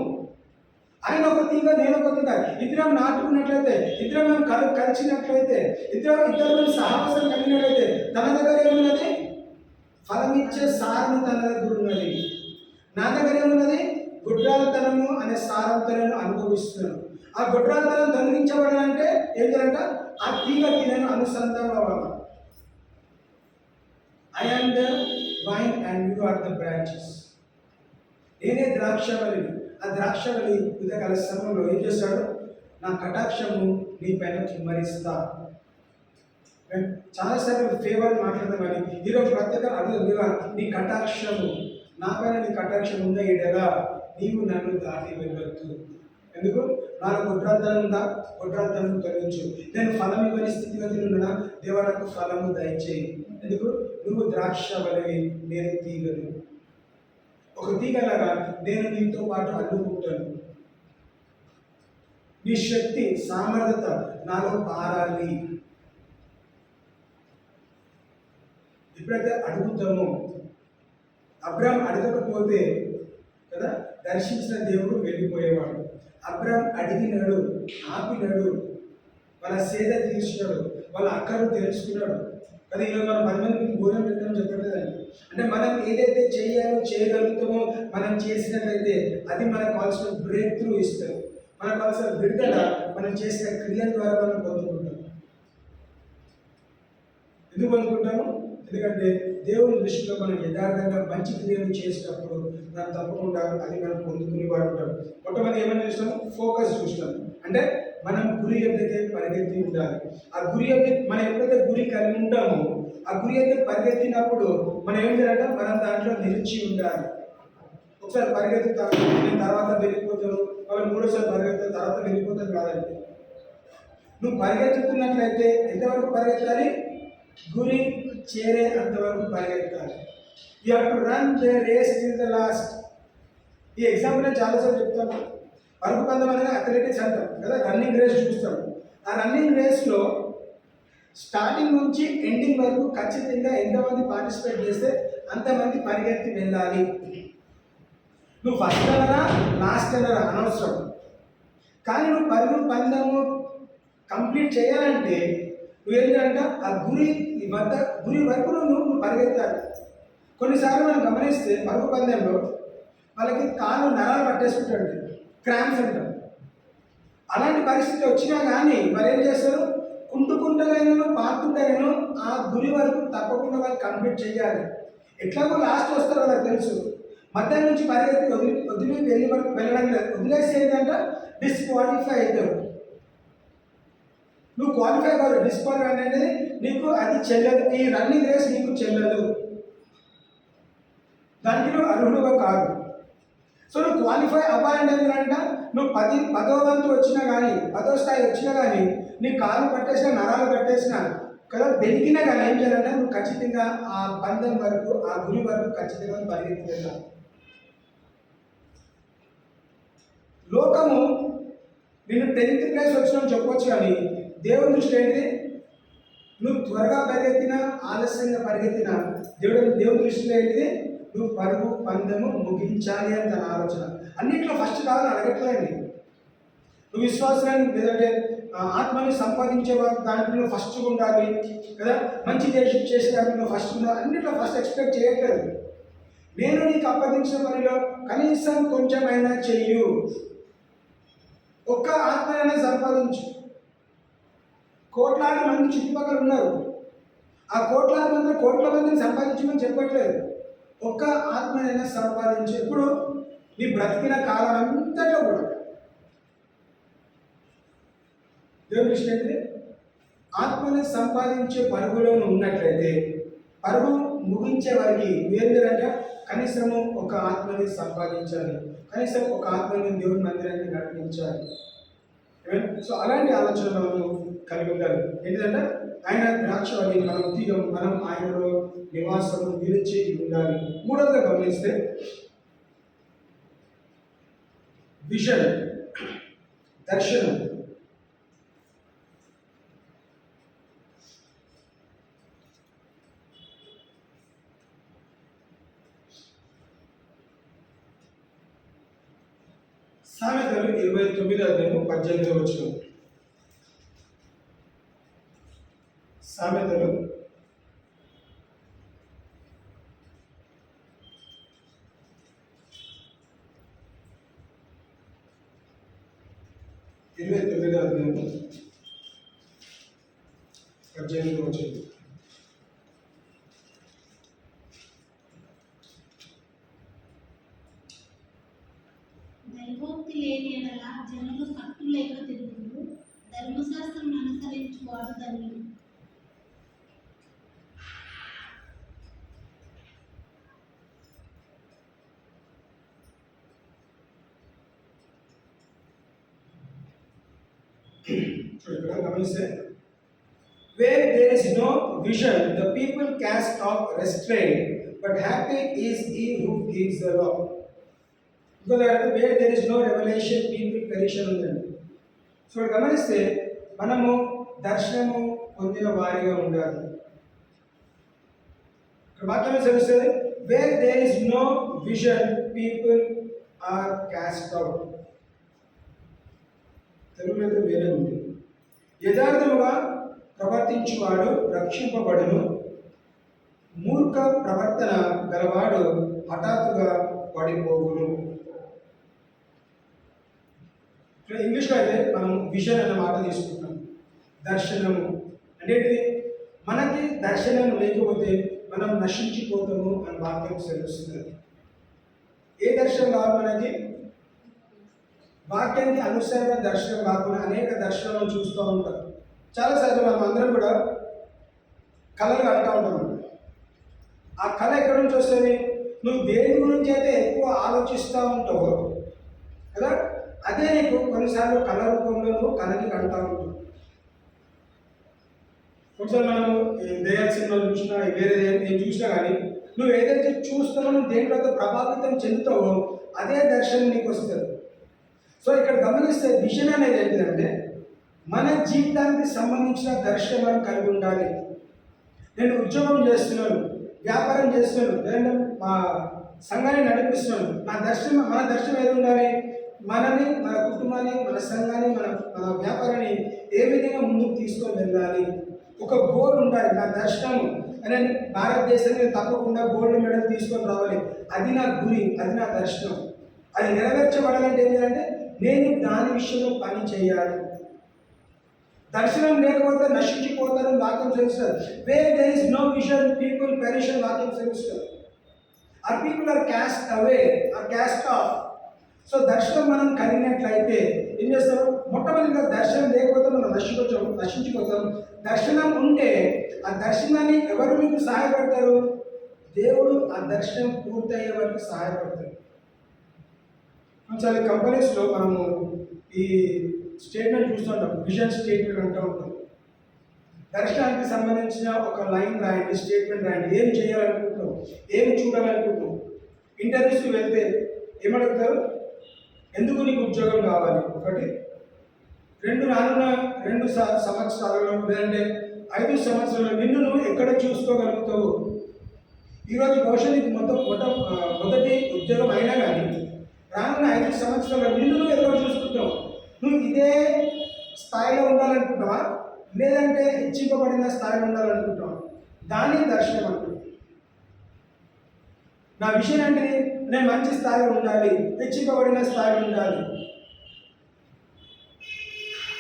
ఆయన ఒక తీగ, నేను ఒక తీగ, ఇద్దరం నాటుకున్నట్లయితే, ఇద్దరం మేము కలిసినట్లయితే, ఇద్దరు సహవాసం కలిగినట్లయితే తన దగ్గర ఏమున్నది? ఫలమిచ్చే సారము తన దగ్గర ఉన్నది. నా దగ్గర ఏమున్నది? గుడ్రాలతనము అనే సారంతో నేను అనుభవిస్తున్నాను. ఆ గుడ్రాలతనం తొలగించబడాలంటే ఏం చేయాలంట? ఆ తీగకి నేను అనుసంధానం అవ్వాలి. I am the vine and you are the branches. నేనే ద్రాక్షవల్లిని. ఆ ద్రాక్షవల్లి ఉదయకాల సమయంలో ఏం చేస్తాడు? నా కటాక్షము నీ పైన కుమ్మరిస్తా. చాలాసార్లు ఫేవర్ మాట్లాడదాం కానీ ఈరోజు ప్రత్యేక అడుగుతుందిగా, నీ కటాక్షము నా పైన, నీ కటాక్షం ఉందా ఎడలా నీవు నన్ను దాటి వెళ్ళొద్దు. ఎందుకు? నాకు కుట్రార్థనం ఉందా? కుట్రార్థనం తొలగించు. నేను ఫలం ఇవ్వని స్థితిగతిలో ఉన్నా, దేవా నాకు ఫలము దయచేయి. ఎందుకు? నువ్వు ద్రాక్ష వలె, నేను తీగను. ఒక తీగలాగా నేను నీతో పాటు అడ్డుకుంటాను. నీ శక్తి సామర్థ్యత నాలో పారాలి. ఎప్పుడైతే అడుగుతామో, అబ్రాహాం అడగకపోతే కదా దర్శించిన దేవుడు వెళ్ళిపోయేవాడు. అబ్రాహాం అడిగినాడు, ఆపినాడు, వాళ్ళ సేద తీర్చినాడు, వాళ్ళ అక్కలు తెలుసుకున్నాడు కదా. ఈరోజు మనం 10 మందికి భోజనం పెట్టడం చెప్పట్లేదండి. అంటే మనం ఏదైతే చేయగలుగుతామో మనం చేసినట్లయితే అది మనకు కావాల్సిన బ్రేక్ త్రూ ఇస్తుంది. మనకు కావాల్సిన విడుదల మనం చేసిన క్రియల ద్వారా మనం పొందుకుంటాం. ఎందుకు పొందుకుంటాము? ఎందుకంటే దేవుని దృష్టిలో మనం యథార్థంగా మంచి క్రియలు చేసినప్పుడు మనం తప్పకుండా అది మనం పొందుకునే వాడు ఉంటాం. మొట్టమొదటి ఏమని చూస్తాము? ఫోకస్ చూస్తాం. అంటే మనం గురి ఎద్దకే పరిగెత్తి ఉండాలి. ఆ గురి ఎద్దు మనం ఎప్పుడైతే గురి కలిగి ఉంటామో, ఆ గురి ఎద్దు పరిగెత్తినప్పుడు మనం ఏం చేయాలంటే మనం దాంట్లో నిలిచి ఉండాలి. ఒకసారి పరిగెత్తుతాను, నేను తర్వాత వెళ్ళిపోతాను, వాళ్ళు మూడోసారి పరిగెత్తాను, తర్వాత వెళ్ళిపోతాను కాదండి. నువ్వు పరిగెత్తుతున్నట్లయితే ఎంతవరకు పరిగెత్తాలి? గురి చేరే అంతవరకు పరిగెత్తాలి. You have to run the race till the last. ఈ ఎగ్జాంపుల్ నేను చాలాసార్లు చెప్తాను. పరుగు పందెం అనేది అథ్లెటిక్స్ అంటాం కదా, రన్నింగ్ రేస్ చూస్తాం. ఆ రన్నింగ్ రేస్లో స్టార్టింగ్ నుంచి ఎండింగ్ వరకు ఖచ్చితంగా ఎంతమంది పార్టిసిపేట్ చేస్తే అంతమంది పరిగెత్తి వెళ్ళాలి. నువ్వు ఫస్ట్ అన్నరా లాస్ట్ అన్నరా అనవసరం, కానీ నువ్వు పరుగు పందెము కంప్లీట్ చేయాలంటే నువ్వేంటంటే ఆ గురి వరకు నువ్వు పరిగెత్తాలి. కొన్నిసార్లు మనం గమనిస్తే పరుగు పందెంలో వాళ్ళకి కాళ్ళు నరాలు పట్టేసుకుంటాడు, క్రాంప్స్ అంటాం. అలాంటి పరిస్థితి వచ్చినా కానీ మరి ఏం చేస్తారు? కుంటుకుంటలేను పారుతుంటేనేను ఆ గురి వరకు తప్పకుండా వాళ్ళు కంప్లీట్ చేయాలి. ఎట్లాగో లాస్ట్ వస్తారో వాళ్ళకి తెలుసు. మధ్యాహ్నం నుంచి పరిగెత్తి వదిలి వెళ్ళడం లేదు. వదిలేసి ఏంటంటే డిస్క్వాలిఫై అవుతారు. నువ్వు క్వాలిఫై కాదు, డిస్క్వాలిఫై అనేది నీకు అది చెల్లదు. ఈ రన్నింగ్ రేస్ నీకు చెల్లదు, దానికి నువ్వు అర్హుడుగా కాదు. సో నువ్వు క్వాలిఫై అవ్వాలంటే ఏంటంటే నువ్వు 10వ వంతు వచ్చినా కానీ 10వ స్థాయి వచ్చినా కానీ నీ కాలు పట్టేసిన, నరాలు పట్టేసిన, కదా బెనికినా కానీ ఏం చేయాలంటే నువ్వు ఖచ్చితంగా ఆ పందెం వరకు ఆ గురి వరకు ఖచ్చితంగా పరిగెత్తి వెళ్ళాలి. లోకము నేను 10th క్లాస్ వచ్చినా చెప్పొచ్చు, కానీ దేవుని దృష్టి ఏంటిది? నువ్వు త్వరగా పరిగెత్తినా ఆలస్యంగా పరిగెత్తినా దేవుని దృష్టిలో ఏంటిది? నువ్వు పరుగు పందెము ముగించాలి అని తన ఆలోచన. అన్నింటిలో ఫస్ట్ కావాలని అడగట్లేదు. నువ్వు విశ్వాసాన్ని లేదంటే ఆత్మని సంపాదించే దాంట్లో ఫస్ట్ ఉండాలి కదా, మంచి దేశం చేసే దాంట్లో ఫస్ట్ ఉండాలి, అన్నింటిలో ఫస్ట్ ఎక్స్పెక్ట్ చేయట్లేదు. నేను నీకు అప్పగించిన పనిలో కనీసం కొంచెమైనా చెయ్యు, ఒక్క ఆత్మనైనా సంపాదించు. కోట్లాది మంది చుట్టుపక్కల ఉన్నారు, ఆ కోట్లాది మంది కోట్ల మందిని సంపాదించమని చెప్పట్లేదు. ఒక్క ఆత్మనైనా సంపాదించు. ఎప్పుడు? నీ బ్రతికిన కాలం అంతట్లో కూడా. దేవుని విషయం ఏంటంటే ఆత్మని సంపాదించే పరుగులో ఉన్నట్లయితే పరుగు ముగించే వారికి ఏంటంటే కనీసము ఒక ఆత్మని సంపాదించాలి, కనీసం ఒక ఆత్మని దేవుని మందిరాన్ని నడిపించాలి. సో అలాంటి ఆలోచనలు మనం కలిగి ఉండాలి. ఏంటంటే ఆయన ద్రాక్షవల్లి, మనం తీగం, మనం ఆయనలో నివాసము నిలిచి ఉండాలి. మూడవదిగా గమనిస్తే విజన్, దర్శనం. సామెతలు 29:18. సామెతలు 29:18. దైవోక్తి లేని ఎడల జనులు కట్టు లేక తిరుగులు, ధర్మశాస్త్రం అనుసరించువాడు ధన్యుడు. ఇక్కడ గమనిస్తే where there is no vision the people cast off restraint, but happy is he who keeps the law. Because where there is no revelation people perish ఉందండి. సో గమనిస్తే మనము దర్శనము పొందిన వారిగా ఉండాలి. ఇక్కడ వాక్యం తెలుస్తుంది, where there is no vision people are cast out. తెలుగులో వేరే ఉంది. యథార్థముగా ప్రవర్తించువాడు రక్షింపబడును, మూర్ఖ ప్రవర్తన గలవాడు హఠాత్తుగా పడిపోవును. ఇక్కడ ఇంగ్లీష్లో అయితే మనం విజన్ అన్న మాట తీసుకుంటాం. దర్శనము అంటే మనకి దర్శనం లేకపోతే మనం నశించిపోతాము అని వాక్యం తెలుస్తుంది. ఏ దర్శనం కావాలి మనకి? వాక్యానికి అనుసరణ దర్శనం కాకుండా అనేక దర్శనాలను చూస్తూ ఉంటాం. చాలాసార్లు మనం అందరం కూడా కళలు అంటూ ఉంటాం. ఆ కళ ఎక్కడి నుంచి వస్తుంది? నువ్వు దేని గురించి అయితే ఎక్కువ ఆలోచిస్తూ ఉంటావో కదా, అదే నీకు కొన్నిసార్లు కళ రూపంలో నువ్వు కళని కంటూ ఉంటావు. కొంచెం మనము దయ్యాల సినిమాలు చూసినా వేరే ఏం చూసినా కానీ నువ్వు ఏదైతే చూస్తావో నువ్వు దేంట్లో ప్రభావితం చెందుతావో అదే దర్శనం నీకు వస్తుంది. సో ఇక్కడ గమనిస్తే విజన్ అనేది ఏంటంటే మన జీవితానికి సంబంధించిన దర్శనం మనం కలిగి ఉండాలి. నేను ఉద్యోగం చేస్తున్నాను, వ్యాపారం చేస్తున్నాను, నేను మా సంఘాన్ని నడిపిస్తున్నాను. మన దర్శనం ఏది ఉండాలి? మనని, మన కుటుంబాన్ని, మన సంఘాన్ని, మన వ్యాపారాన్ని ఏ విధంగా ముందుకు తీసుకొని వెళ్ళాలి. ఒక గోల్ ఉండాలి. నా దర్శనం అని భారతదేశాన్ని తప్పకుండా గోల్డ్ మెడల్ తీసుకొని రావాలి. అది నా గురి, అది నా దర్శనం. అది నెరవేర్చబడాలంటే ఏంటంటే నేను దాని విషయంలో పని చేయాలి. దర్శనం లేకపోతే నశించిపోతారు వాక్యం తెలుస్తుంది. Where there is no vision people perish అని వాక్యం తెలుస్తుంది. ఆ people are cast away, are cast off. So దర్శనం మనం కలిగినట్లయితే ఏం చేస్తారు? మొట్టమొదటిగా దర్శనం లేకపోతే మనం నశించిపోతాం. దర్శనం ఉంటే ఆ దర్శనాన్ని ఎవరు మీకు సహాయపడతారు? దేవుడు ఆ దర్శనం పూర్తయ్యే వరకు సహాయపడతారు. చాలా కంపెనీస్లో మనము ఈ స్టేట్మెంట్ చూస్తుంటాం, విజన్ స్టేట్మెంట్ అంటూ ఉంటాం. దర్శనానికి సంబంధించిన ఒక లైన్ రాయండి, స్టేట్మెంట్ రాయండి. ఏం చేయాలనుకుంటున్నావు, ఏం చూడాలనుకుంటున్నావు? ఇంటర్వ్యూస్కి వెళ్తే ఏమడుగుతారు? ఎందుకు నీకు ఉద్యోగం కావాలి? ఒకటి. రెండు, రానున్న 2 సంవత్సరాలలో లేదంటే 5 సంవత్సరాలలో నిన్ను నువ్వు ఎక్కడ చూసుకోగలుగుతావు? ఈరోజు బహుశా నీకు మొదటి ఉద్యోగం అయినా కానీ రానున్న 5 సంవత్సరాలలో నిన్ను నువ్వు ఎక్కడ చూసుకుంటావు? నువ్వు ఇదే స్థాయిలో ఉండాలనుకుంటావా, లేదంటే హెచ్చింపబడిన స్థాయిలో ఉండాలనుకుంటావా? దాన్ని దర్శనం అంటుంది. నా విషయం అంటే నేను మంచి స్థాయిలో ఉండాలి, హెచ్చింపబడిన స్థాయిలో ఉండాలి,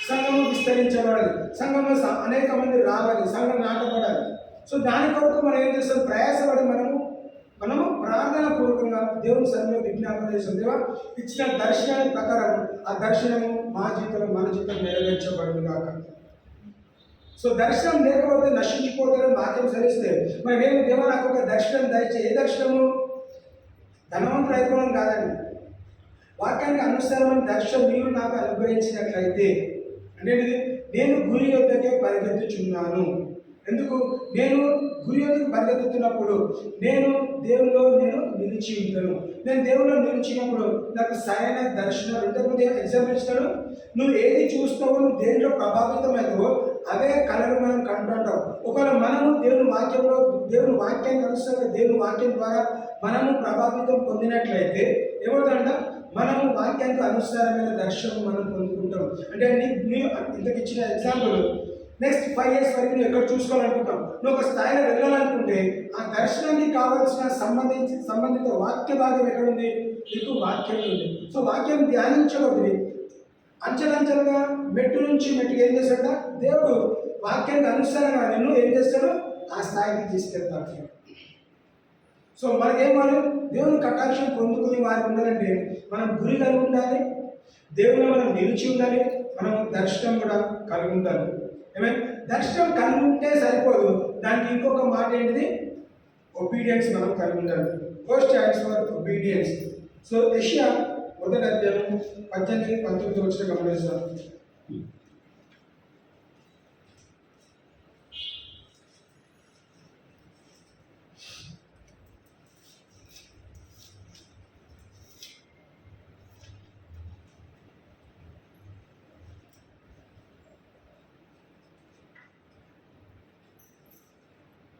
సంఘము విస్తరించబడాలి, సంఘంలో అనేక మంది రావాలి, సంఘం నాటబడాలి. సో దాని కొరకు మనం ఏం చేస్తాం? ప్రయాసపడి మనము ప్రార్థన పూర్వకంగా దేవుని సన్నిధిలో విజ్ఞాపన చేస్తాం. దేవా, ఇచ్చిన దర్శనాన్ని ప్రకారం ఆ దర్శనము మన జీవితం నెరవేర్చబడింది కాక. సో దర్శనం లేకపోతే నశించిపోతారని వాక్యం సరిస్తే మరి నేను దేవా నాకు ఒక దర్శనం దయచే. ఏ దర్శనము? ధనవంతులు అయిపోవడం కాదండి. వాక్యానికి అనుసారమైన దర్శనం మీరు నాకు అనుగ్రహించినట్లయితే అంటే నేను గురి యొద్దకే పరిగెత్తుచున్నాను. ఎందుకు? నేను గురి యొద్దకు పరిగెత్తుతున్నప్పుడు నేను దేవుల్లో నిలిచి ఉంటాను. నేను దేవుల్లో నిలిచినప్పుడు నాకు సరైన దర్శనం. ఇంతకుముందు ఎగ్జాంపుల్ ఇస్తాడు, నువ్వు ఏది చూస్తావో, నువ్వు దేనిలో ప్రభావితం అవుతావో అవే కళలు మనం కంటుంటాం. ఒకవేళ మనము దేవుని వాక్యానికి అనుసరంగా దేవుని వాక్యం ద్వారా మనము ప్రభావితం పొందినట్లయితే ఏమవుతుందంట? మనము వాక్యానికి అనుసారమైన దర్శనం మనం పొందుకుంటాం. అంటే ఇంతకు ఇచ్చిన ఎగ్జాంపుల్, నెక్స్ట్ 5 years వరకు నువ్వు ఎక్కడ చూసుకోవాలనుకుంటాం, నువ్వు ఒక స్థాయిలో వెళ్ళాలనుకుంటే ఆ దర్శనానికి కావాల్సిన సంబంధిత వాక్య భాగం ఎక్కడుంది? నీకు వాక్యం ఉంది. సో వాక్యం ధ్యానించబడి అంచెలంచెలుగా మెట్టు నుంచి మెట్టుకు ఏం చేస్తాడ? దేవుడు వాక్యానికి అనుసారంగా నిన్ను ఏం చేస్తాడు? ఆ స్థాయికి తీసుకెళ్తాడు. సో మనకేం వాళ్ళు దేవుని కటాక్షం పొందుకుని వారికి ఉండాలంటే మనం గురి కలిగి ఉండాలి, దేవుని మనం నిలిచి ఉండాలి, మనం దర్శనం కూడా కలిగి ఉండాలి. ఏమైనా దర్శనం కలిగి ఉంటే సరిపోదు, దానికి ఇంకొక మాట ఏంటిది? ఒబీడియన్స్ మనం కలిగి ఉండాలి. First thanks for obedience. So యెషయా 1వ అధ్యాయం 18-19 వచ్చిన గమనిస్తాం.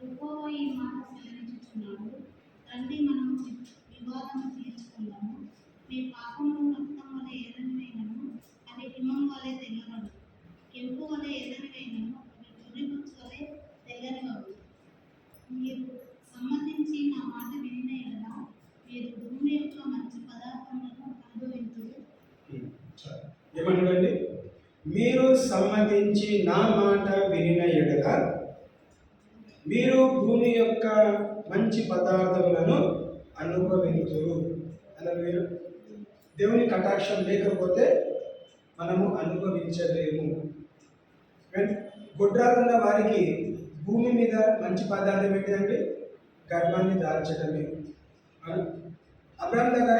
యెహోవా ఈ మాట సెలవిచ్చుచున్నాడు, రండి మనము వివాదము తీర్చుకుందాము. మీ పాపములు రక్తం వలె ఎర్రనివైనను అవి హిమం వలె తెల్లగడు, కెంపు వలె ఎర్రనివైనను అవి గొర్రెబొచ్చు వలె తెల్లనివగు. మీరు సమ్మతించి నా మాట వినిన ఎడల మీరు భూమి యొక్క మంచి పదార్థములను అనుభవించుదు. ఏమంటాడండి? మీరు సమ్మతించి నా మాట వినిన ఎడల మీరు భూమి యొక్క మంచి పదార్థములను అనుభవించురు. అలా దేవుని కటాక్షం లేకపోతే మనము అనుభవించలేము. గొడ్రాలున్న వారికి భూమి మీద మంచి పదార్థం ఏంటిదంటే గర్భాన్ని దాల్చడమే. అబ్రాహాం దగ్గర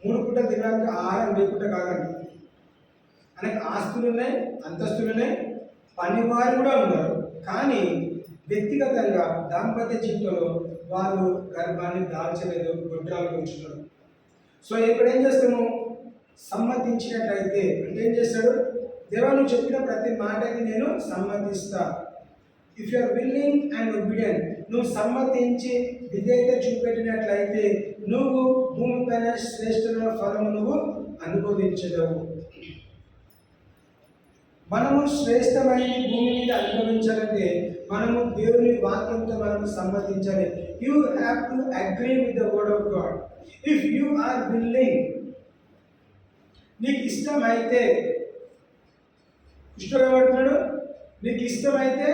3 పూటలు తినడానికి ఆహారం లేకుండా కాదండి. ఆయనకు ఆస్తులు ఉన్నాయి, అంతస్తులు ఉన్నాయి, పనివారు కూడా ఉన్నారు. కానీ వ్యక్తిగతంగా దాంపత్య జీవితంలో వాళ్ళు గర్భాన్ని దాల్చలేదు, గొడ్రాలు ఉంచున్నారు. సో ఇప్పుడు ఏం చేస్తాము? సమ్మతించినట్లయితే అంటే ఏం చేస్తాడు? దేవా, నువ్వు చెప్పిన ప్రతి మాటకి నేను సమ్మతిస్తా. If you are willing and obedient, నువ్వు సమ్మతించి విధేయత చూపెట్టినట్లయితే నువ్వు భూమిపైన శ్రేష్టమైన ఫలము నువ్వు అనుభవించలేవు. మనము శ్రేష్టమైన భూమి మీద అనుభవించాలంటే మనము దేవుని వాక్యంతో మనము సమ్మతించాలి. You have to agree with the word of God. If you are willing, నీకు ఇష్టమైతే, ఇష్టపడుతున్నాడు, నీకు ఇష్టమైతే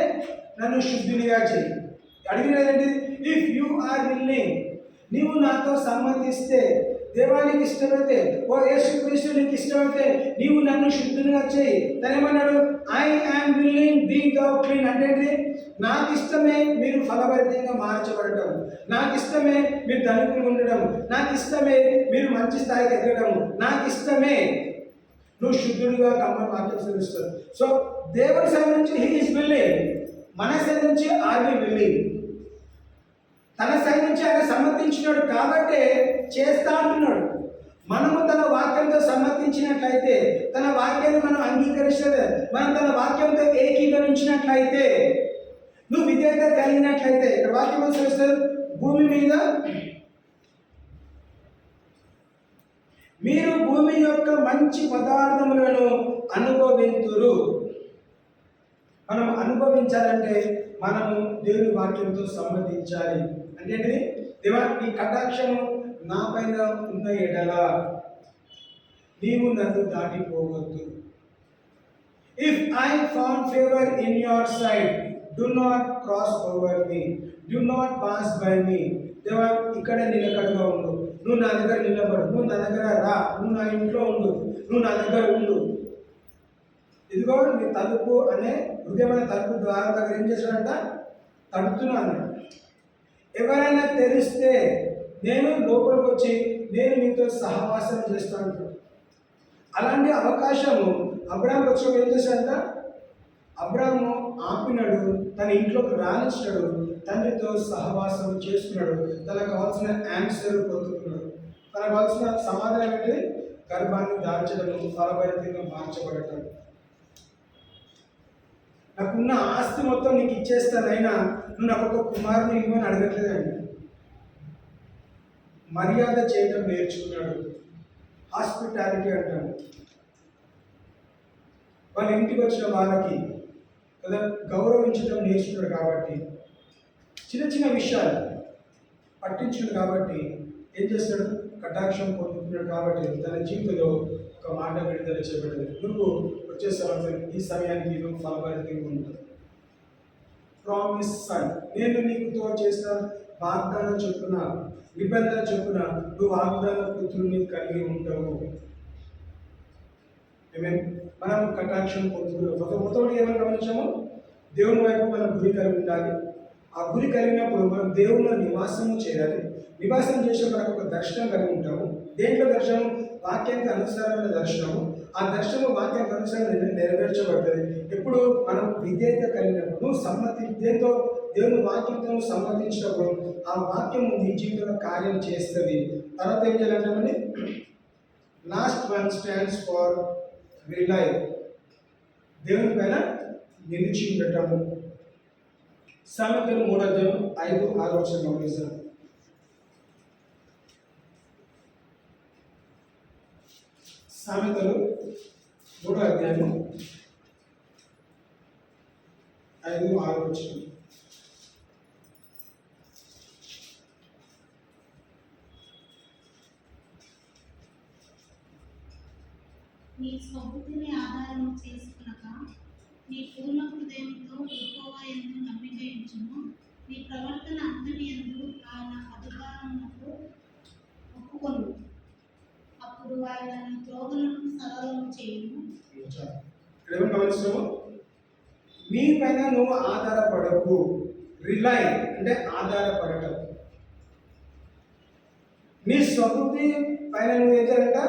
నన్ను శుద్ధినిగా చేయి. అడిగినదండి, ఇఫ్ యూ ఆర్ విల్లింగ్, నీవు నాతో సమ్మతిస్తే, దేవానికి ఇష్టమైతే, ఓ యేసుక్రీస్తు నీకు ఇష్టమైతే నీవు నన్ను శుద్ధినిగా చేయి. తనేమన్నాడు? I am willing, be thou clean. అంటే నాకు ఇష్టమే మీరు ఫలభరితంగా మార్చబడటం, నాకు ఇష్టమే మీరు ధనికులు ఉండడం, నాకు ఇష్టమే మీరు మంచి స్థాయికి ఎదగడం, నాకు ఇష్టమే నువ్వు శుద్ధుడిగా గమ్మని వాక్యం తెలుస్తుంది. సో దేవుని సైడ్ నుంచి హీ ఈస్ విల్లింగ్. మన సైడ్ నుంచి ఆర్ వి విల్లింగ్. తన సైడ్ నుంచి ఆయన సమ్మతించినాడు కాబట్టే చేస్తా అంటున్నాడు. మనము తన వాక్యంతో సమ్మతించినట్లయితే, తన వాక్యాన్ని మనం అంగీకరిస్తే, మనం తన వాక్యంతో ఏకీకరించినట్లయితే, నువ్వు విధేయత కలిగినట్లయితే, ఇక్కడ వాక్యం అనుసరిస్తారు, భూమి మీద మీరు భూమి యొక్క మంచి పదార్థములను అనుభవింతురు. మనం అనుభవించాలంటే మనము దేవుని వాక్యంతో సమ్మతించాలి. అంటే దేవా, నీ కటాక్షము నా పైన ఉన్న ఎడల నీవు నన్ను దాటిపోవద్దు. If I found favour in your side, do not cross over me, do not pass by me. దేవా, ఇక్కడ నిలకడగా ఉండు, నువ్వు నా దగ్గర నిలబడు, నువ్వు నా దగ్గర రా, నువ్వు నా ఇంట్లో ఉండు, నువ్వు నా దగ్గర ఉండు. ఇదిగో నీ తలుపు అనే హృదయమైన తలుపు ద్వారం దగ్గర ఏం చేశాడంట? తడుతున్నాను. ఎవరైనా తెలిస్తే నేను లోపలికి వచ్చి నేను మీతో సహవాసం చేస్తాను. అలాంటి అవకాశము అబ్రాహాం వచ్చినప్పుడు ఏం చేశాడంట? అబ్రాహాము ఆపినాడు, తన ఇంట్లోకి రానిచ్చాడు, తండ్రితో సహవాసం చేసుకున్నాడు, తనకు కావాల్సిన ఆన్సర్ పొందుకున్నాడు. తనకు కావాల్సిన సమాధానం ఏంటి? గర్భాన్ని దాల్చడము, ఫలభరితంగా మార్చబడటం. నాకున్న ఆస్తి మొత్తం నీకు ఇచ్చేస్తానైనా నువ్వు నాకు ఒక కుమారుని ఇవ్వని అడగట్లేదండి. మర్యాద చేయడం నేర్చుకున్నాడు. హాస్పిటాలిటీ అంటాడు. వాళ్ళ ఇంటికి వచ్చిన వాళ్ళకి కదా గౌరవించడం నేర్చుకున్నాడు. కాబట్టి చిన్న చిన్న విషయాలు పట్టించుడు కాబట్టి ఏం చేస్తాడు? కటాక్షం పొందుతున్నాడు. కాబట్టి తన జీవితంలో ఒక మాట విడుదల చేయబడింది. నువ్వు వచ్చే సంవత్సరం ఈ సమయానికి నువ్వు ఫలభరితంగా ఉంటావు. ప్రామిస్ సన్, నేను నీకుతో చేసిన వాగ్దానం చొప్పున, నిబంధన చొప్పున నువ్వు వాగ్దాన పుత్రుని కలిగి ఉంటావు. మనం కటాక్షం పొందుతున్నాం. మొత్తం ఏమని గమనించాము? దేవుని వైపు మనం గురి కలిగి ఉండాలి. ఆ గురి కలిగినప్పుడు మనం దేవునిలో నివాసము చేయాలి. నివాసం చేసే మనకు ఒక దర్శనం కలిగి ఉంటాము. దేంట్లో దర్శనం? వాక్యానికి అనుసారమైన దర్శనము. ఆ దర్శనం వాక్యానికి అనుసారంగా నెరవేర్చబడుతుంది ఎప్పుడు? మనం విధేయత కలిగినప్పుడు. నువ్వు దేంతో? దేవుని వాక్యంతో సమ్మతించినప్పుడు ఆ వాక్యం నీ జీవితంలో కార్యం చేస్తుంది. తర్వాత ఏం చేయాలంటే, last one stands for rely, దేవుని పైన నిలిచి ఉండటము. సామెతలు 3:5-6 గమనిస్తాం. సామెతలు 3:5-6. నీ స్వబుద్ధిని ఆధారం చేసుకునక నీ పూర్ణ హృదయంతో యెహోవా యందు నమ్మిక ఉంచుము. నీ ప్రవర్తన అంతటి యందు ఆయన అధికారమునకు ఒప్పుకొను. అప్పుడు ఆయన నీ త్రోవలను సరళము చేయును. ఇక్కడ ఏమని గమనిస్తాము? నీ పైన నువ్వు ఆధారపడకు. రిలై అంటే ఆధారపడటం. నీ స్వబుద్ధి పైన నువ్వు ఏం చేయాలంట?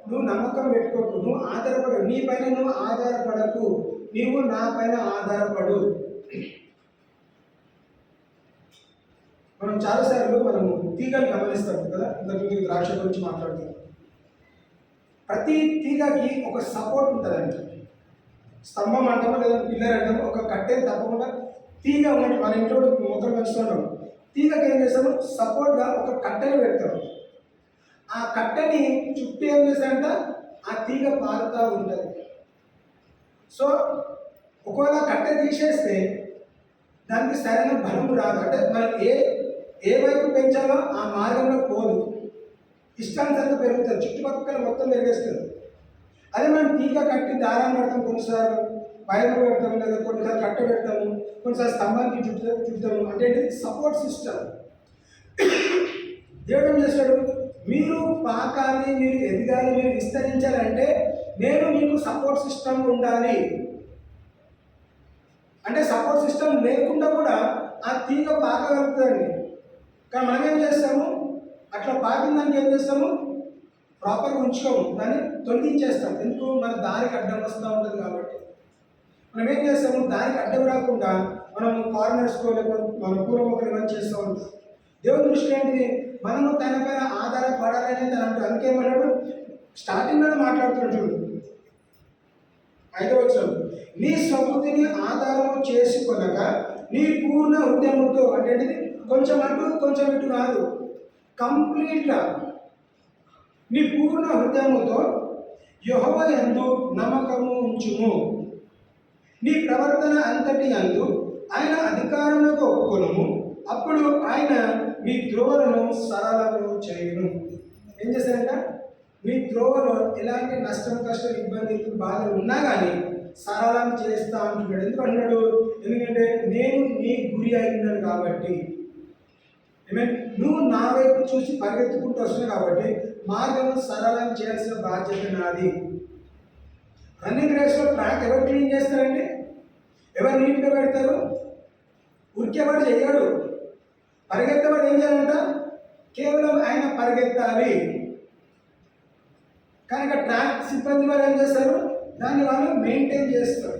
నువ్వు నమ్మకం పెట్టుకోకు, నువ్వు ఆధారపడకు. నీ పైన నువ్వు ఆధారపడకు, నీవు నా పైన ఆధారపడు. మనం చాలాసార్లు మనము తీగలు గమనిస్తాం కదా. ఇంతకుముందు ద్రాక్ష గురించి మాట్లాడుతాం. ప్రతి తీగకి ఒక సపోర్ట్ ఉంటుందండి. స్తంభం అంటామో లేదా పిల్లర్ అంటామో, ఒక కట్టెని తప్పకుండా తీగ ఉన్నట్టు. మన ఇంట్లో మొక్కలు పెంచుతుంటాం. తీగకి ఏం చేస్తాము? సపోర్ట్గా ఒక కట్టెని పెడతాం. ఆ కట్టెని చుట్టూ ఏం చేస్తారంట? ఆ తీగ పారుతూ ఉంటుంది. సో ఒకవేళ కట్టె తీసేస్తే దానికి సరైన బలం రాదు. అంటే మనం ఏ వైపు పెంచాలో ఆ మార్గంలో పోదు, ఇష్టానుసారంగా పెరుగుతుంది, చుట్టుపక్కల మొత్తం పెరిగేస్తుంది. అదే మనం తీగ కట్టి దారాన్ని పెడతాం, కొన్నిసార్లు వైర్లు పెడతాము, లేదా కొన్నిసార్లు కట్టె పెడతాము, కొన్నిసార్లు స్తంభానికి చుడతాము. అంటే సపోర్ట్ సిస్టమ్. దేవుడు ఏం చేస్తాడు? మీరు పాకాలి, మీరు ఎదగాలి, మీరు విస్తరించాలంటే నేను మీకు సపోర్ట్ సిస్టమ్ ఉండాలి. అంటే సపోర్ట్ సిస్టమ్ లేకుండా కూడా ఆ తీగ పాకగలుగుతుందండి. కానీ మనం ఏం చేస్తాము? అట్లా పాకిన దానికి ఏం చేస్తాము? ప్రాపర్గా ఉంచుకోము, దాన్ని తొలగించేస్తాం. ఎందుకు? మన దారికి అడ్డం వస్తూ ఉంటుంది కాబట్టి. మనం ఏం చేస్తాము? దానికి అడ్డం రాకుండా మనము కార్నర్స్కో లేకపోతే మన పూల మొక్కలు ఇవన్నీ చేస్తూ ఉంటాం. దేవుని దృష్టి ఏంటిది? మనము తన పైన ఆధారపడాలని తన అంటూ అందుకేమన్నాడు? స్టార్టింగ్లోనే మాట్లాడుతున్నాడు. 5వ వచనం, నీ స్వబుద్ధిని ఆధారము చేసుకొనక నీ పూర్ణ హృదయముతో, అంటే కొంచెం అటు కొంచెం ఇటు కాదు, కంప్లీట్గా నీ పూర్ణ హృదయముతో యెహోవా యందు నమ్మకము ఉంచుము. నీ ప్రవర్తన అంతటి యందు ఆయన అధికారములకు ఒప్పుకొనుము. అప్పుడు ఆయన మీ త్రోవలను సరళము చేయును. ఏం చేశారంట? మీ త్రోవలో ఎలాంటి నష్టం, కష్టం, ఇబ్బందులు, బాధలు ఉన్నా కానీ సరళం చేస్తా అంటున్నాడు. ఎందుకు అంటున్నాడు? ఎందుకంటే నేను నీ గురి అయినాను కాబట్టి. నువ్వు నా వైపు చూసి పరిగెత్తుకుంటూ వస్తున్నావు కాబట్టి మార్గం సరళం చేయాల్సిన బాధ్యత నాది. రన్నింగ్ రేస్లో ట్రాక్ ఎవరు క్లీన్ చేస్తారండి? ఎవరు నీట్గా పెడతారు? ఉరికేవాడు చేయడు. పరిగెత్తేవాడు ఏం చేయాలంట? కేవలం ఆయన పరిగెత్తాలి. కనుక ట్రాక్ సిబ్బంది వారు ఏం చేస్తారు? దాన్ని వాళ్ళు మెయింటైన్ చేస్తారు.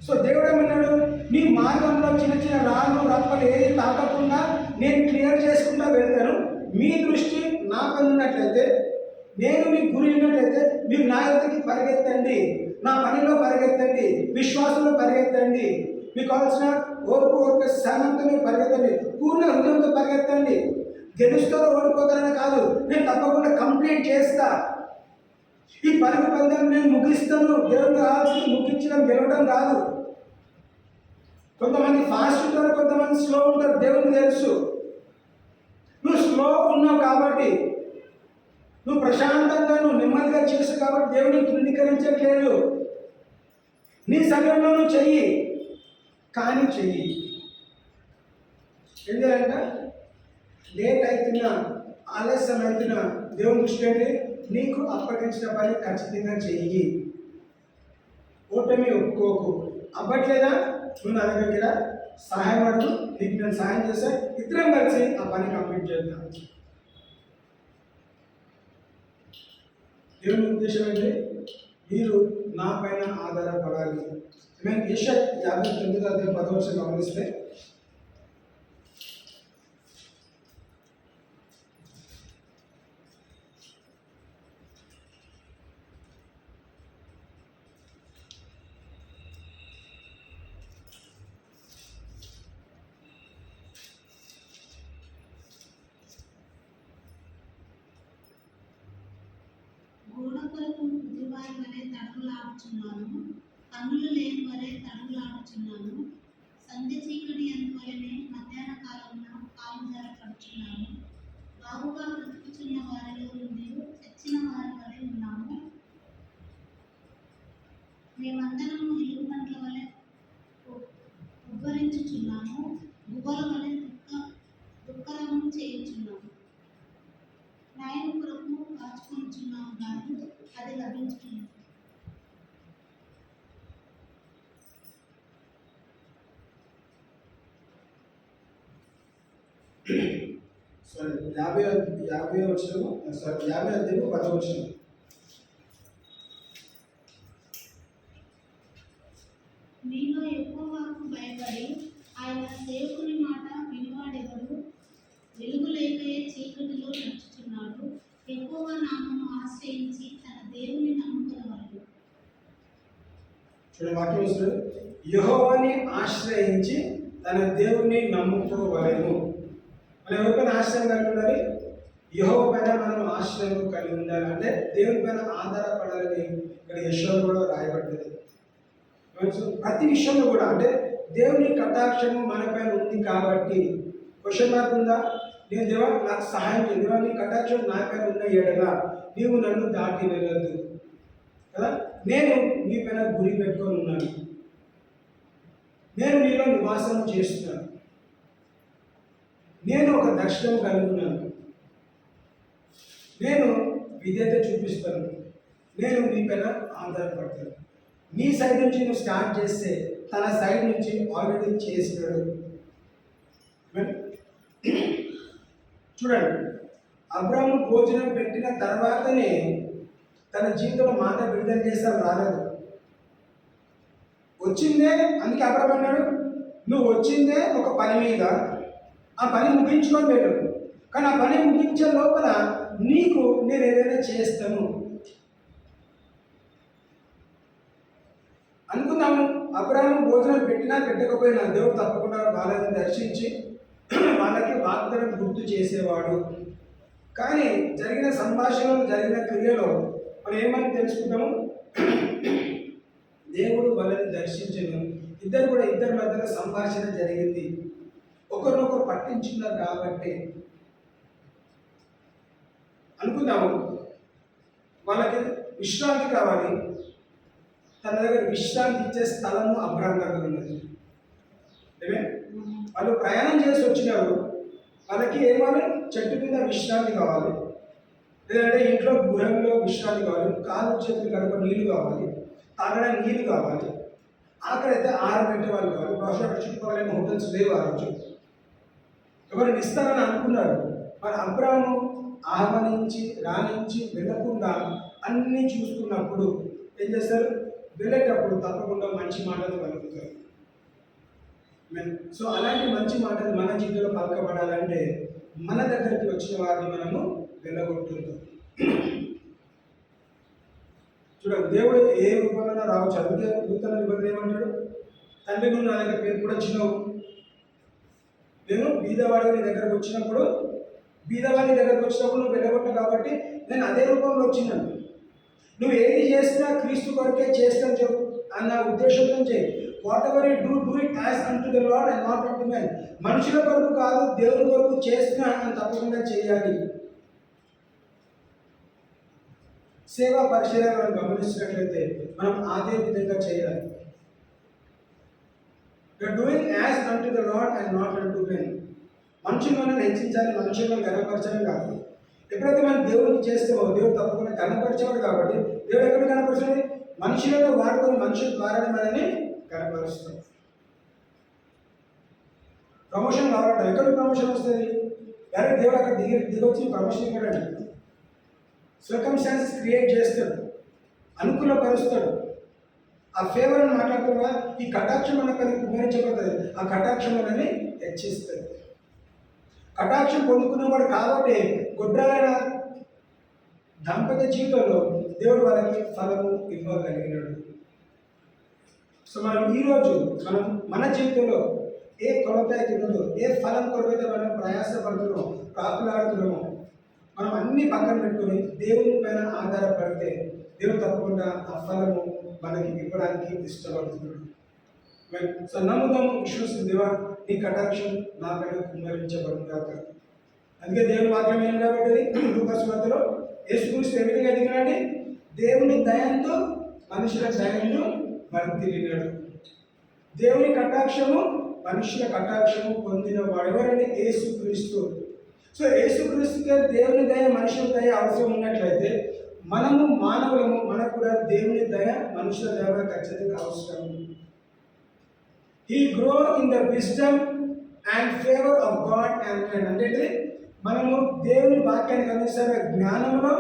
సో దేవుడు ఏమన్నాడు? నీ మార్గంలో చిన్న చిన్న రాళ్ళు రప్పలు ఏది తాకకుండా నేను క్లియర్ చేసుకుంటా వెళ్తాను. మీ దృష్టి నా పని ఉన్నట్లయితే, నేను మీ గురి ఉన్నట్లయితే మీరు నా యొక్కకి పరిగెత్తండి, నా పనిలో పరిగెత్తండి, విశ్వాసంలో పరిగెత్తండి, మీకు కావాల్సిన ఓర్పు సహనంతో మీరు పరిగెత్తండి, పూర్ణ హృదయంతో పరిగెత్తండి. గెలుస్తారో ఓడిపోతారని కాదు, నేను తప్పకుండా కంప్లీట్ చేస్తా. ఈ పరుగు పందెం నేను ముగిస్తాను. దేవుడు కావాల్సింది ముగించడం, గెలవడం కాదు. కొంతమంది ఫాస్ట్ ఉంటారు, కొంతమంది స్లో ఉంటారు. దేవునికి తెలుసు. నువ్వు స్లో ఉన్నావు కాబట్టి, నువ్వు ప్రశాంతంగా నువ్వు నెమ్మదిగా చేస్తావు కాబట్టి దేవుడిని తృణీకరించట్లేదు. నీ సమయంలో నువ్వు చెయ్యి, కానీ చెయ్యి. ఏం చేయాలంట? లేట్ అవుతున్నా, ఆలస్యం అవుతున్నా దేవుని దృష్టి ఏంటి? నీకు అప్పగించిన పని ఖచ్చితంగా చెయ్యి. ఓటమి ఒప్పుకోకు. అవ్వట్లేదా? నువ్వు నా దగ్గరికి రా, సహాయం అడుగు, నీకు నేను సహాయం చేస్తా, ఇద్దరం కలిసి ఆ పని కంప్లీట్ చేద్దాం. దేవుని ఉద్దేశం ఏంటి? మీరు నా పైన ఆధారపడాలి. మేము యెషయా 59:10 గమనిస్తే, గోడకొరకు బుద్ధివారి వలె తడుగులాడుచున్నాను, కన్నులు లేని వలె తడుగులాడుచున్నాను, సంధ్య చీకటి అనుకోలనే మధ్యాహ్న కాలంలో కాలు జారపడుచున్నాను. బాగుగా బ్రతుకుచున్న వారిలో నుండి చచ్చిన వారి వలె ఉన్నాము. మేమందరము ఎలుగుబంట్ల వలె ఉబ్బరించుచున్నాము, గువ్వల వలె దుఃఖరము చేయుచున్నాము. న్యాయం కొరకు కాచుకొనుచున్నాము కానీ అది లభించుతుంది. సారీ 50 వచ్చిన 10 వచ్చిన. మీలో యెహోవాకు భయపడి ఆయన సేవకుని మాట వినివాడెవడు? వెలుగు లేకయే చీకటిలో నడుచుచున్నాడు. యెహోవా నామమును ఆశ్రయించి తన దేవుని నమ్ముకునేవాడు. చూడండి వాక్యం వస్తుంది, యెహోవాని ఆశ్రయించి తన దేవుని నమ్ముకోవలెను. మనం ఎవరిపైన ఆశ్రయం కలిగి ఉండాలి? యెహోవా పైన మనం ఆశ్రయం కలిగి ఉండాలి. అంటే దేవుని పైన ఆధారపడాలని ఇక్కడ యెషయాలో కూడా రాయబడ్డది. ప్రతి విషయంలో కూడా అంటే దేవుని కటాక్షము మన పైన ఉంది కాబట్టి క్వశ్చన్ మార్క్ ఉందా? నేను దేవా నాకు సహాయం చేయ, దేవా నీ కటాక్షం నా పైన ఉన్న ఏడలా నీవు నన్ను దాటి వెళ్ళద్దు కదా, నేను నీ పైన గురి పెట్టుకొని ఉన్నాను, నేను నీలో నివాసం చేస్తున్నాను, నేను ఒక దర్శనం కలిగి ఉన్నాను, నేను విధేయత చూపిస్తాను, నేను నీ పైన ఆధారపడతాను. నీ సైడ్ నుంచి నువ్వు స్టార్ట్ చేస్తే తన సైడ్ నుంచి ఆల్రెడీ చేసినాడు. చూడండి, అబ్రాహాము భోజనం పెట్టిన తర్వాతనే తన జీవితంలో మాట విడుదల చేస్తాను రాలేదు, వచ్చిందే. అందుకే అబ్రాహాము అన్నాడు నువ్వు వచ్చిందే ఒక పని మీద, ఆ పని ముగించుకొని వెళ్ళు. కానీ ఆ పని ముగించే లోపల నీకు నేను ఏదైనా చేస్తాను అనుకున్నాము. అబ్రాహాము భోజనం పెట్టినా పెట్టకపోయినా దేవుడు తప్పకుండా వాళ్ళని దర్శించి వాళ్ళకి వాగ్దానం గుర్తు చేసేవాడు. కానీ జరిగిన సంభాషణలో, జరిగిన క్రియలో మనం ఏమని తెలుసుకుంటాము? దేవుడు వాళ్ళని దర్శించను. ఇద్దరి మధ్యలో సంభాషణ జరిగింది. ఒకరినొకరు పట్టించుకున్నారు కాబట్టి అనుకుందాము వాళ్ళకి విశ్రాంతి కావాలి. తన దగ్గర విశ్రాంతి ఇచ్చే స్థలము అబ్రాహాం దగ్గర ఉన్నది. వాళ్ళు ప్రయాణం చేసి వచ్చినారు. వాళ్ళకి ఏమని చెట్టు మీద విశ్రాంతి కావాలి, లేదంటే ఇంట్లో గృహంలో విశ్రాంతి కావాలి, కాలు చేతులు కనుక నీళ్లు కావాలి, తాగడానికి నీళ్లు కావాలి, ఆఖరైతే ఆహారం పెట్టే వాళ్ళు కావాలి. బహుశా చుట్టుపక్కల హోటల్స్ లేవు ఆ రోజు. ఎవరిని ఇస్తారని అనుకున్నారు. మరి అబ్రాహాము ఆహ్వానించి రాణించి వెళ్ళకుండా అన్నీ చూసుకున్నప్పుడు ఏం చేస్తారు? వెళ్ళేటప్పుడు తప్పకుండా మంచి మాటలు పలుకుతారు. సో అలాంటి మంచి మాటలు మన జీవితంలో పలకబడాలంటే మన దగ్గరికి వచ్చిన వారిని మనము వెళ్ళగొట్టుతాం. చూడండి, దేవుడు ఏ రూపంలో రావచ్చు. అందుకే నూతన నిబంధన ఏమంటాడు? తండ్రి నువ్వు నా దగ్గర పేరు కూడా వచ్చినావు. నేను బీదవాడి దగ్గరకు వచ్చినప్పుడు నువ్వు వెళ్ళగొట్టావు కాబట్టి నేను అదే రూపంలో వచ్చినాను. నువ్వు ఏది చేసినా క్రీస్తు కొరకే చేస్తాను చెప్పు అన్న ఉద్దేశంతో చేయి. What ever you do it as an to the lord and not an to men. మనుషుల కొరకు కాదు, దేవుని కొరకు చేస్తున్నా అని తప్పకుండా చేయాలి. సేవా పరిచర్యలను గమనించినట్లయితే మనం అదే విధంగా చేయాలి. Doing as an to the lord and not an to men. మనుషులు మనం హెచ్చించాలి, మనుషులు మనం గణపరచడం కాదు. ఎప్పుడైతే మనం దేవుడికి చేస్తామో దేవుడు తప్పకుండా గణపరిచేవాడు. కాబట్టి దేవుడు ఎక్కడ గణపరచాలి? మనుషులను వాడుకొని మనుషుల ద్వారానే మనల్ని గణపరుస్తాం. ప్రమోషన్ కావడం ఎక్కడ ప్రమోషన్ వస్తుంది? డైరెక్ట్ దేవుడు అక్కడ దిగొచ్చి ప్రమోషన్ ఇవ్వడండి. సర్కమ్స్టాన్సెస్ క్రియేట్ చేస్తాడు, అనుకూలపరుస్తాడు. ఆ ఫేవర్ అని మాట్లాడుతున్నా ఈ కటాక్షం మనకు కుమరించబడుతుంది. ఆ కటాక్షం మనల్ని హెచ్చిస్తుంది. కటాక్షం పొందుకున్నవాడు కాబట్టి గొడ్రాలైన దాంపత్య జీవితంలో దేవుడు వాళ్ళకి ఫలము ఇవ్వగలిగినాడు. సో మనం ఈరోజు మన జీవితంలో ఏ కొరత అయితే ఉన్నదో, ఏ ఫలం కొరకైతే మనం ప్రయాసపడుతున్నామో, ప్రాకులాడుతున్నామో, మనం అన్ని పక్కన పెట్టుకొని దేవుని పైన ఆధారపడితే దేవుడు తప్పకుండా ఆ ఫలము మనకి ఇవ్వడానికి ఇష్టపడుతున్నాడు. సో నమ్ముదాము, విశ్వసిద్దాం. దేవా నీ కటాక్షం నా పైన కుమ్మరించబడును కాక. అందుకే దేవుని వాక్యం ఏం కాబట్టి లూకాసు వార్తలో యేసుక్రీస్తు ఏ విధంగా ఎదిగినాడు? దేవుని దయంతో మనుషుల దయను వర్ధిల్లినాడు. దేవుని కటాక్షము, మనుషుల కటాక్షము పొందిన వాడెవరంటే యేసుక్రీస్తు. సో యేసుక్రీస్తుకే దేవుని దయ, మనుషుల దయ అవసరం ఉన్నట్లయితే మనము మానవులము, మనకు కూడా దేవుని దయ, మనుషుల దయ ఖచ్చితంగా అవసరం. He grow in the wisdom and favor of God and man. అంటే మనము దేవుని వాక్యానికి అనుసార జ్ఞానంలో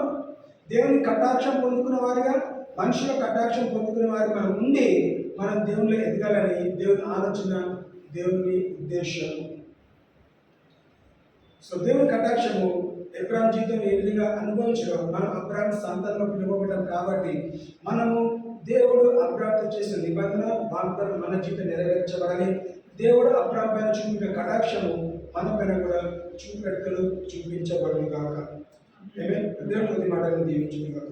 దేవుని కటాక్షం పొందుకున్న వారిగా, మనుషుల కటాక్షం పొందుకున్న వారిగా మనం ఉండి మనం దేవునిలో ఎదగాలని దేవుని ఆలోచన, దేవుని ఉద్దేశం. సో దేవుని కటాక్షము అబ్రాహాము జీవితం ఏ విధంగా అనుభవించడం, మనం అబ్రాహాము సంతానంలో పిలువబడ్డాం కాబట్టి మనము దేవుడు అబ్రాహాముతో చేసిన నిబంధన వాగ్దానం మన జీవితం నెరవేర్చబడాలి. దేవుడు అబ్రాహాము పైన చూపిన కటాక్షము మన పైన కూడా చూపించబడును కాక. దేవుడు కొద్ది మాటలను దీవించును కాక.